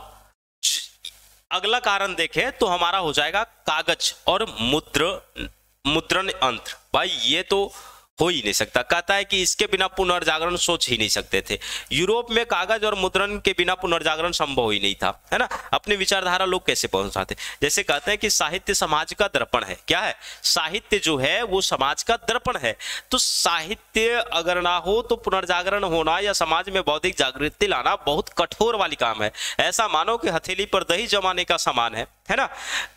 अगला कारण देखें तो हमारा हो जाएगा कागज और मुद्रण यंत्र। भाई ये तो हो ही नहीं सकता। कहता है कि इसके बिना पुनर्जागरण सोच ही नहीं सकते थे। यूरोप में कागज और मुद्रण के बिना पुनर्जागरण संभव ही नहीं था, है ना। अपनी विचारधारा लोग कैसे पहुंचाते? जैसे कहते हैं कि साहित्य समाज का दर्पण है। क्या है? साहित्य जो है वो समाज का दर्पण है। तो साहित्य अगर ना हो तो पुनर्जागरण होना या समाज में बौद्धिक जागृति लाना बहुत कठोर वाली काम है। ऐसा मानो कि हथेली पर दही जमाने का समान है ना।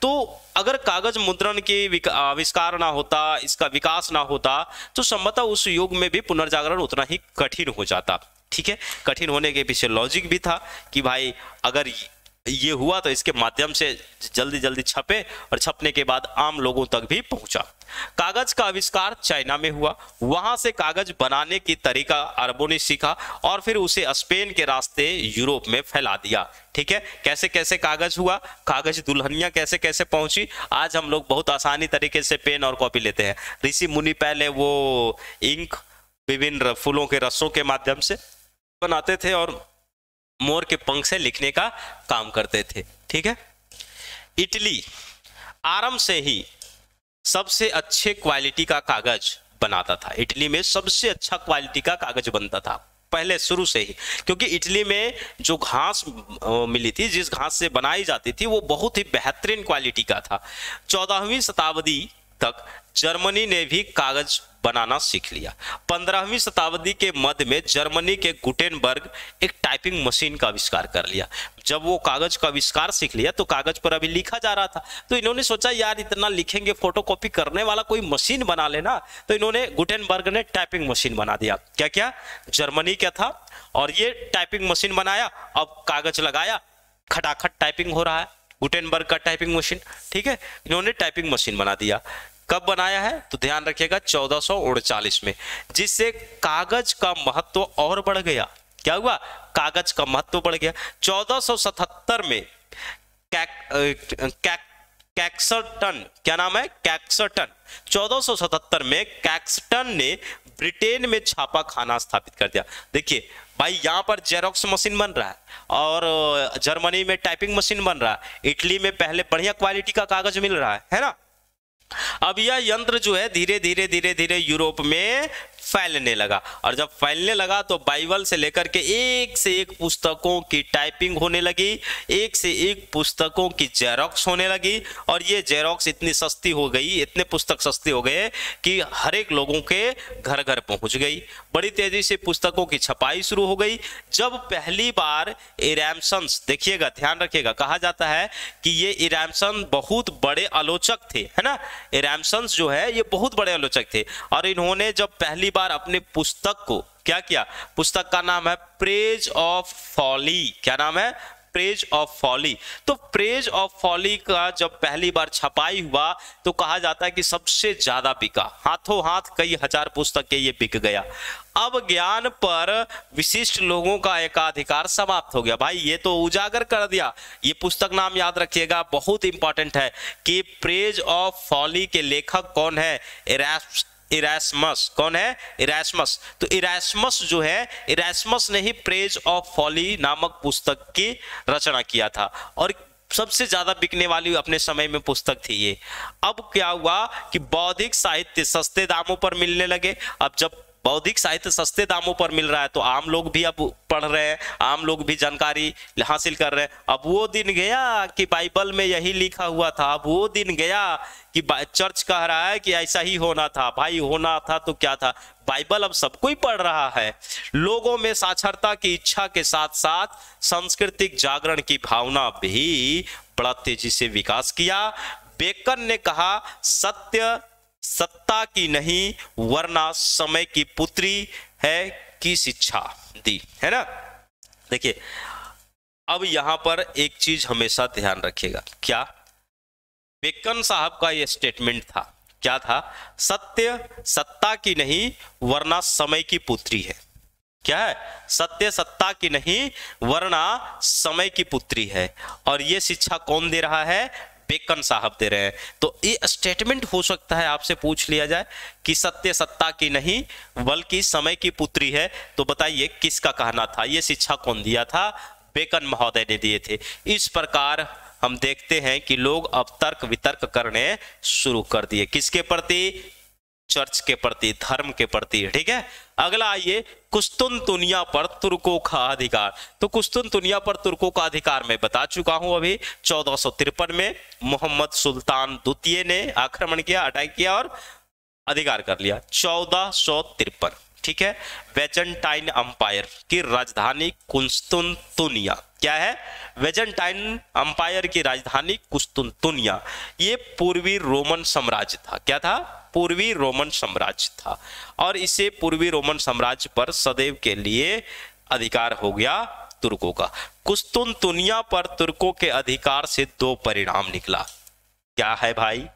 तो अगर कागज मुद्रण के आविष्कार ना होता, इसका विकास ना होता, तो संभवतः उस युग में भी पुनर्जागरण उतना ही कठिन हो जाता। ठीक है। कठिन होने के पीछे लॉजिक भी था कि भाई अगर ये हुआ तो इसके माध्यम से जल्दी जल्दी छपे और छपने के बाद आम लोगों तक भी पहुंचा। कागज का आविष्कार चाइना में हुआ, वहां से कागज बनाने की तरीका अरबों ने सीखा और फिर उसे स्पेन के रास्ते यूरोप में फैला दिया। ठीक है, कैसे कैसे कागज हुआ, कागज दुल्हनियां कैसे कैसे पहुंची, आज हम लोग बहुत आसानी तरीके से पेन और कॉपी लेते हैं। ऋषि मुनि पहले वो इंक विभिन्न फूलों के रसों के माध्यम से बनाते थे और मोर के पंख से लिखने का काम करते थे। ठीक है, इटली आरंभ से ही सबसे अच्छे क्वालिटी का कागज बनाता था। इटली में सबसे अच्छा क्वालिटी का कागज बनता था पहले शुरू से ही, क्योंकि इटली में जो घास मिली थी, जिस घास से बनाई जाती थी, वो बहुत ही बेहतरीन क्वालिटी का था। 14वीं शताब्दी तक जर्मनी ने भी कागज बनाना सीख लिया। 15वीं शताब्दी के मध्य में जर्मनी के गुटेनबर्ग एक टाइपिंग मशीन का आविष्कार कर लिया। जब वो कागज का आविष्कार सीख लिया तो कागज पर अभी लिखा जा रहा था, तो इन्होंने सोचा यार इतना लिखेंगे, फोटोकॉपी करने वाला कोई मशीन बना लेना। तो इन्होंने गुटेनबर्ग ने टाइपिंग मशीन बना दिया। क्या क्या, जर्मनी क्या था, और ये टाइपिंग मशीन बनाया। अब कागज लगाया, खटाखट टाइपिंग हो रहा है, गुटेनबर्ग का टाइपिंग मशीन। ठीक है, इन्होंने टाइपिंग मशीन बना दिया। कब बनाया है तो ध्यान रखिएगा 1439 में, जिससे कागज का महत्व और बढ़ गया। क्या हुआ, कागज का महत्व बढ़ गया। 1477 में कैक्सटन, क्या नाम है, कैक्सटन, 1477 में कैक्सटन ने ब्रिटेन में छापा खाना स्थापित कर दिया। देखिए भाई, यहां पर जेरोक्स मशीन बन रहा है और जर्मनी में टाइपिंग मशीन बन रहा है, इटली में पहले बढ़िया क्वालिटी का कागज मिल रहा है ना। अब यह यंत्र जो है धीरे धीरे धीरे धीरे यूरोप में फैलने लगा, और जब फैलने लगा तो बाइबल से लेकर के एक से एक पुस्तकों की टाइपिंग होने लगी, एक से एक पुस्तकों की जेरोक्स होने लगी, और ये जेरोक्स इतनी सस्ती हो गई, इतने पुस्तक सस्ते हो गए कि हर एक लोगों के घर घर पहुंच गई। बड़ी तेजी से पुस्तकों की छपाई शुरू हो गई। जब पहली बार इरैम्सन्स, देखिएगा ध्यान रखिएगा, कहा जाता है कि ये इरैम्सन बहुत बड़े आलोचक थे, है ना। इरैम्सन्स जो है ये बहुत बड़े आलोचक थे, और इन्होंने जब पहली बार अपने पुस्तक को क्या किया, पुस्तक का नाम है प्रेज ऑफ फॉली। क्या नाम है, प्रेज ऑफ फॉली। तो प्रेज ऑफ फॉली का जब पहली बार छपाई हुआ तो कहा जाता है कि सबसे ज्यादा बिका, हाथों हाथ कई हजार पुस्तकें ये बिक गया। अब ज्ञान पर विशिष्ट लोगों का एकाधिकार समाप्त हो गया। भाई ये तो उजागर कर दिया। ये पुस्तक नाम याद रखिएगा, बहुत इंपॉर्टेंट है कि प्रेज ऑफ फॉली के लेखक कौन है, इरास्मस। कौन है, इरास्मस। तो इरास्मस जो है, इरास्मस ने ही प्रेज ऑफ फॉली नामक पुस्तक की रचना किया था, और सबसे ज्यादा बिकने वाली अपने समय में पुस्तक थी ये। अब क्या हुआ कि बौद्धिक साहित्य सस्ते दामों पर मिलने लगे। अब जब बौद्धिक साहित्य सस्ते दामों पर मिल रहा है तो आम लोग भी अब पढ़ रहे हैं, आम लोग भी जानकारी हासिल कर रहे हैं। अब वो दिन गया कि बाइबल में यही लिखा हुआ था, अब वो दिन गया कि चर्च कह रहा है कि ऐसा ही होना था। भाई होना था तो क्या था, बाइबल अब सब कोई पढ़ रहा है। लोगों में साक्षरता की इच्छा के साथ साथ सांस्कृतिक जागरण की भावना भी बड़ा तेजी से विकास किया। बेकन ने कहा, सत्य सत्ता की नहीं वरना समय की पुत्री है की शिक्षा दी, है ना। देखिए अब यहां पर एक चीज हमेशा ध्यान रखिएगा, क्या, बेकन साहब का यह स्टेटमेंट था, क्या था, सत्य सत्ता की नहीं वरना समय की पुत्री है। क्या है, सत्य सत्ता की नहीं वरना समय की पुत्री है। और यह शिक्षा कौन दे रहा है, बेकन साहब दे रहे हैं। तो ये स्टेटमेंट हो सकता है आपसे पूछ लिया जाए कि सत्य सत्ता की नहीं बल्कि समय की पुत्री है, तो बताइए किसका कहना था, ये शिक्षा कौन दिया था, बेकन महोदय ने दिए थे। इस प्रकार हम देखते हैं कि लोग अब तर्क वितर्क करने शुरू कर दिए, किसके प्रति, चर्च के प्रति, धर्म के प्रति। ठीक है, अगला आइए, कुस्तुनतुनिया पर तुर्कों का अधिकार। तो कुस्तुनतुनिया पर तुर्कों का अधिकार मैं बता चुका हूं अभी। 1453 में मोहम्मद सुल्तान द्वितीय ने आक्रमण किया, अटैक किया और अधिकार कर लिया। 1453, ठीक है। वेजेंटाइन अंपायर की राजधानी कुस्तुनतुनिया, क्या है, वेजेंटाइन अंपायर की राजधानी कुस्तुनतुनिया। ये पूर्वी रोमन साम्राज्य था। क्या था, पूर्वी रोमन साम्राज्य था, और इसे पूर्वी रोमन साम्राज्य पर सदैव के लिए अधिकार हो गया तुर्कों का। कुस्तुनतुनिया पर तुर्कों के अधिकार से दो परिणाम निकला। क्या है भाई,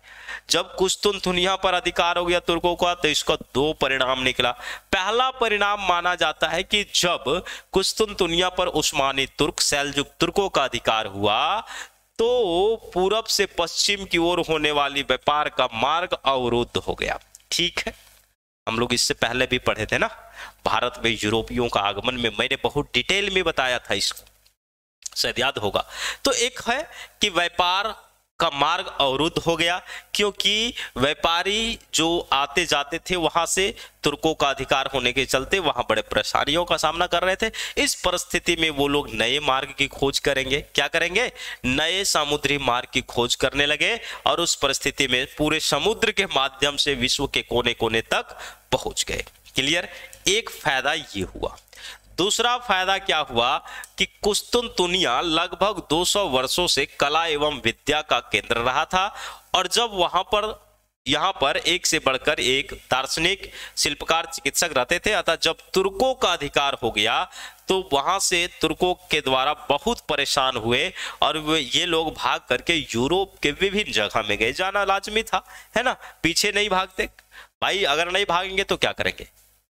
जब कुस्तुनतुनिया पर अधिकार हो गया तुर्कों का, तो इसका दो परिणाम निकला। पहला परिणाम माना जाता है कि जब कुस्तुनतुनिया पर उस्मानी तुर्क सेल्जुक तुर्कों का अधिकार हुआ तो पूरब से पश्चिम की ओर होने वाली व्यापार का मार्ग अवरुद्ध हो गया। ठीक है, हम लोग इससे पहले भी पढ़े थे ना, भारत में यूरोपियों का आगमन में मैंने बहुत डिटेल में बताया था इसको, शायद याद होगा। तो एक है कि व्यापार का मार्ग अवरुद्ध हो गया, क्योंकि व्यापारी जो आते जाते थे वहां से तुर्कों का अधिकार होने के चलते वहां बड़े परेशानियों का सामना कर रहे थे। इस परिस्थिति में वो लोग नए मार्ग की खोज करेंगे। क्या करेंगे? नए समुद्री मार्ग की खोज करने लगे, और उस परिस्थिति में पूरे समुद्र के माध्यम से विश्व के कोने कोने तक पहुंच गए। क्लियर? एक फायदा ये हुआ। दूसरा फायदा क्या हुआ कि कुस्तुनतुनिया लगभग 200 वर्षों से कला एवं विद्या का केंद्र रहा था, और जब यहाँ पर एक से बढ़कर एक दार्शनिक, शिल्पकार, चिकित्सक रहते थे। अतः जब तुर्कों का अधिकार हो गया तो वहां से तुर्कों के द्वारा बहुत परेशान हुए, और ये लोग भाग करके यूरोप के विभिन्न जगह में गए। जाना लाजमी था, है ना, पीछे नहीं भागते भाई। अगर नहीं भागेंगे तो क्या करेंगे?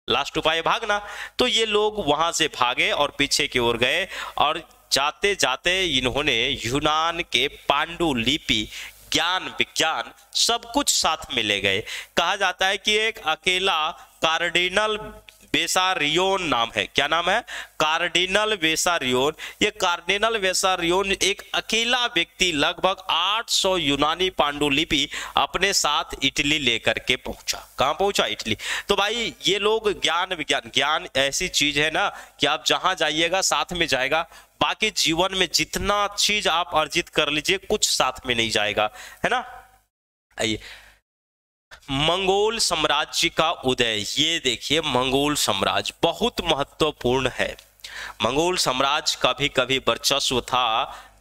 लास्ट उपाय भागना। तो ये लोग वहां से भागे और पीछे की ओर गए, और जाते जाते इन्होंने यूनान के पांडुलिपि, ज्ञान, विज्ञान सब कुछ साथ में ले गए। कहा जाता है कि एक अकेला कार्डिनल बेसारियोन नाम है। क्या नाम है? कार्डिनल बेसारियोन। ये कार्डिनल बेसारियोन एक अकेला व्यक्ति लगभग 800 यूनानी पांडुलिपि अपने साथ इटली लेकर के पहुंचा। कहां पहुंचा? इटली। तो भाई ये लोग ज्ञान, विज्ञान, ज्ञान ऐसी चीज है ना कि आप जहां जाइएगा साथ में जाएगा। बाकी जीवन में जितना चीज आप अर्जित कर लीजिए, कुछ साथ में नहीं जाएगा, है ना। आइए, मंगोल साम्राज्य का उदय। ये देखिए, मंगोल साम्राज्य बहुत महत्वपूर्ण है। मंगोल साम्राज्य का भी कभी वर्चस्व था,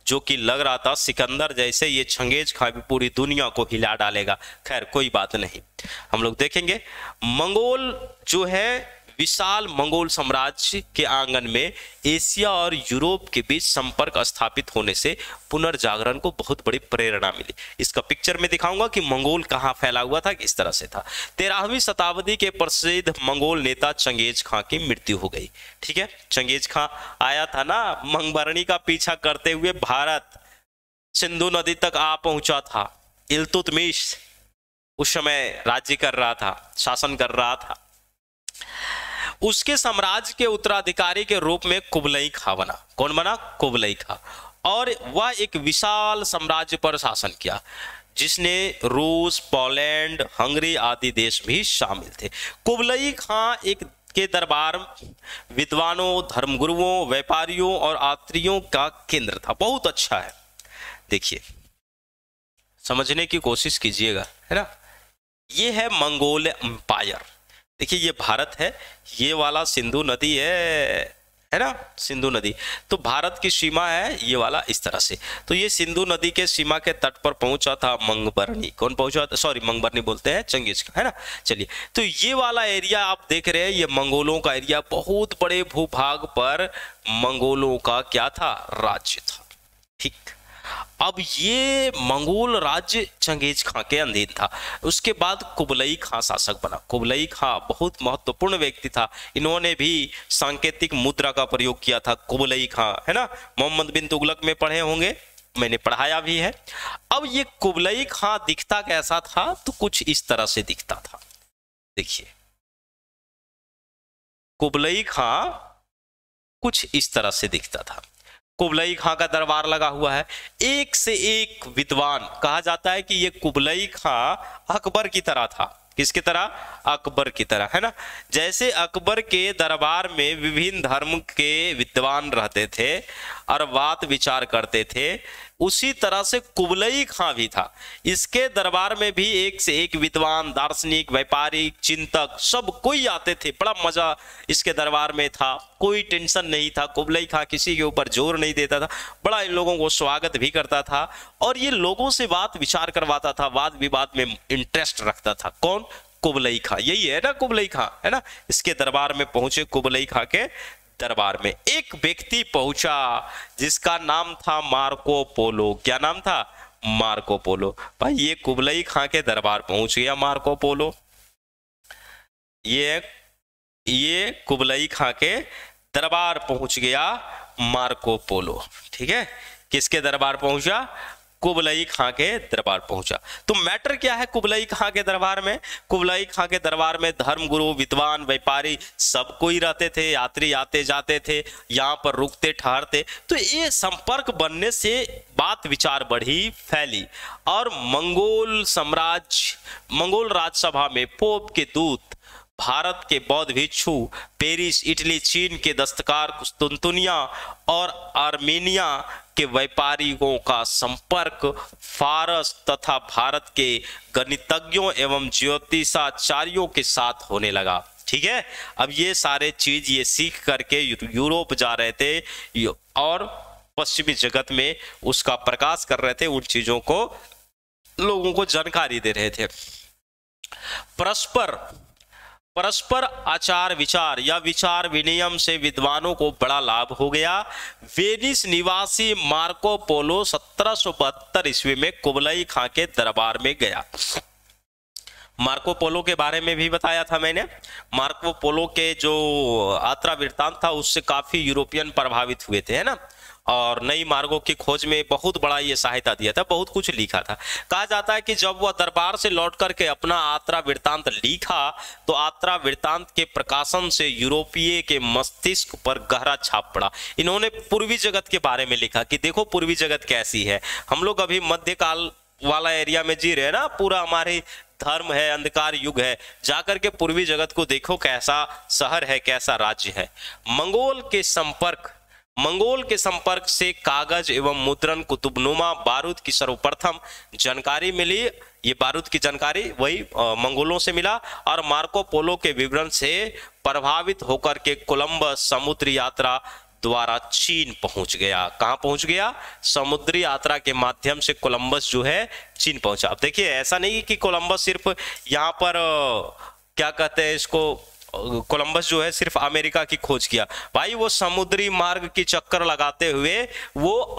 जो कि लग रहा था सिकंदर जैसे ये चंगेज खां भी पूरी दुनिया को हिला डालेगा। खैर कोई बात नहीं, हम लोग देखेंगे। मंगोल जो है, विशाल मंगोल साम्राज्य के आंगन में एशिया और यूरोप के बीच संपर्क स्थापित होने से पुनर्जागरण को बहुत बड़ी प्रेरणा मिली। इसका पिक्चर में दिखाऊंगा कि मंगोल कहाँ फैला हुआ था, किस तरह से था। 13वीं शताब्दी के प्रसिद्ध मंगोल नेता चंगेज खां की मृत्यु हो गई। ठीक है, चंगेज खां आया था ना मंगबरनी का पीछा करते हुए, भारत सिंधु नदी तक आ पहुंचा था। इल्तुतमिश उस समय राज्य कर रहा था, शासन कर रहा था। उसके साम्राज्य के उत्तराधिकारी के रूप में कुबलई खां बना। कौन बना? कुबलई खां। और वह एक विशाल साम्राज्य पर शासन किया, जिसने रूस, पोलैंड, हंगरी आदि देश भी शामिल थे। कुबलई खां के दरबार विद्वानों, धर्मगुरुओं, व्यापारियों और यात्रियों का केंद्र था। बहुत अच्छा है, देखिए समझने की कोशिश कीजिएगा, है ना। ये है मंगोल एम्पायर। देखिए ये भारत है, ये वाला सिंधु नदी है ना, सिंधु नदी। तो भारत की सीमा है ये वाला इस तरह से। तो ये सिंधु नदी के सीमा के तट पर पहुंचा था मंगबरनी। कौन पहुंचा था? सॉरी, मंगबरनी बोलते हैं चंगेज का, है ना। चलिए, तो ये वाला एरिया आप देख रहे हैं, ये मंगोलों का एरिया। बहुत बड़े भूभाग पर मंगोलों का क्या था? राज्य था। ठीक, अब ये मंगोल राज्य चंगेज खां के अधीन था। उसके बाद कुबलई खां शासक बना। कुबलई खां बहुत महत्वपूर्ण व्यक्ति था। इन्होंने भी सांकेतिक मुद्रा का प्रयोग किया था, कुबलई खां, है ना। मोहम्मद बिन तुगलक में पढ़े होंगे, मैंने पढ़ाया भी है। अब ये कुबलई खां दिखता कैसा था? तो कुछ इस तरह से दिखता था। देखिए, कुबलई खां कुछ इस तरह से दिखता था। कुबलई खां का दरबार लगा हुआ है, एक से एक विद्वान। कहा जाता है कि ये कुबलई खां अकबर की तरह था। किसकी तरह? अकबर की तरह, है ना। जैसे अकबर के दरबार में विभिन्न धर्म के विद्वान रहते थे और बात विचार करते थे, उसी तरह से कुबलई खां भी था। इसके दरबार में भी एक से एक विद्वान, दार्शनिक, व्यापारी, चिंतक सब कोई आते थे। बड़ा मजा इसके दरबार में था, कोई टेंशन नहीं था। कुबलई खां किसी के ऊपर जोर नहीं देता था, बड़ा इन लोगों को स्वागत भी करता था, और ये लोगों से बात विचार करवाता था, वाद विवाद में इंटरेस्ट रखता था। कौन? कुबलई खां। यही है ना कुबलई खां, है ना। इसके दरबार में पहुंचे, कुबलई खां के दरबार में एक व्यक्ति पहुंचा जिसका नाम था मार्को पोलो। क्या नाम था? Marco Polo. भाई ये कुबलई खां के दरबार पहुंच गया मार्को पोलो, ये कुबलई खां के दरबार पहुंच गया मार्को पोलो। ठीक है, किसके दरबार पहुंचा? कुबलई खां के दरबार पहुंचा। तो मैटर क्या है कुबलई खां के दरबार में? कुबलई खां के दरबार में धर्मगुरु, विद्वान, व्यापारी सब कोई रहते थे, यात्री आते जाते थे, यहाँ पर रुकते ठहरते। तो ये संपर्क बनने से बात विचार बढ़ी, फैली, और मंगोल राजसभा में पोप के दूत, भारत के बौद्ध भिक्षु, पेरिस, इटली, चीन के दस्तकार, कुस्तुनतुनिया और आर्मेनिया के व्यापारियों का संपर्क फारस तथा भारत के गणितज्ञों एवं ज्योतिषाचार्यों के साथ होने लगा। ठीक है, अब ये सारे चीज ये सीख करके यूरोप जा रहे थे और पश्चिमी जगत में उसका प्रकाश कर रहे थे, उन चीजों को लोगों को जानकारी दे रहे थे। परस्पर आचार विचार या विचार विनिमय से विद्वानों को बड़ा लाभ हो गया। वेनिस निवासी मार्को पोलो 1772 ईस्वी में कुबलई खां के दरबार में गया। मार्को पोलो के बारे में भी बताया था मैंने। मार्को पोलो के जो यात्रा वृत्तांत था उससे काफी यूरोपियन प्रभावित हुए थे, है ना, और नई मार्गों की खोज में बहुत बड़ा ये सहायता दिया था, बहुत कुछ लिखा था। कहा जाता है कि जब वह दरबार से लौट करके अपना यात्रा वृत्तांत लिखा तो यात्रा वृत्तांत के प्रकाशन से यूरोपीय के मस्तिष्क पर गहरा छाप पड़ा। इन्होंने पूर्वी जगत के बारे में लिखा कि देखो पूर्वी जगत कैसी है। हम लोग अभी मध्यकाल वाला एरिया में जी रहे हैं ना, पूरा हमारे धर्म है, अंधकार युग है। जाकर के पूर्वी जगत को देखो कैसा शहर है, कैसा राज्य है। मंगोल के संपर्क से कागज एवं मुद्रण, कुतुबनुमा बारूद की सर्वप्रथम जानकारी मिली। ये बारूद की जानकारी वही मंगोलों से मिला। और मार्को पोलो के विवरण से प्रभावित होकर के कोलंबस समुद्री यात्रा द्वारा चीन पहुंच गया। कहां पहुंच गया? समुद्री यात्रा के माध्यम से कोलंबस जो है चीन पहुंचा। अब देखिए ऐसा नहीं कि कोलंबस सिर्फ यहाँ पर क्या कहते हैं इसको, कोलंबस जो है सिर्फ अमेरिका की खोज किया। भाई वो समुद्री मार्ग की चक्कर लगाते हुए वो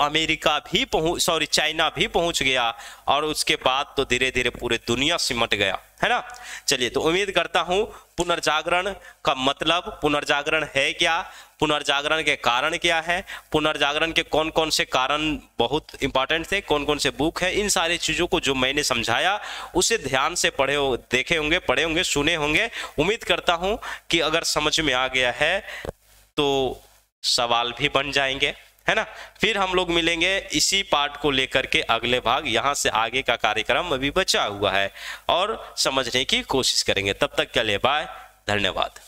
चाइना भी पहुंच गया, और उसके बाद तो धीरे धीरे पूरे दुनिया सिमट गया, है ना। चलिए, तो उम्मीद करता हूं पुनर्जागरण का मतलब, पुनर्जागरण है क्या, पुनर्जागरण के कारण क्या है, पुनर्जागरण के कौन कौन से कारण बहुत इंपॉर्टेंट थे, कौन कौन से बुक है, इन सारी चीजों को जो मैंने समझाया उसे ध्यान से देखे होंगे, सुने होंगे। उम्मीद करता हूं कि अगर समझ में आ गया है तो सवाल भी बन जाएंगे, है ना। फिर हम लोग मिलेंगे इसी पार्ट को लेकर के अगले भाग। यहाँ से आगे का कार्यक्रम अभी बचा हुआ है और समझने की कोशिश करेंगे। तब तक के लिए बाय, धन्यवाद।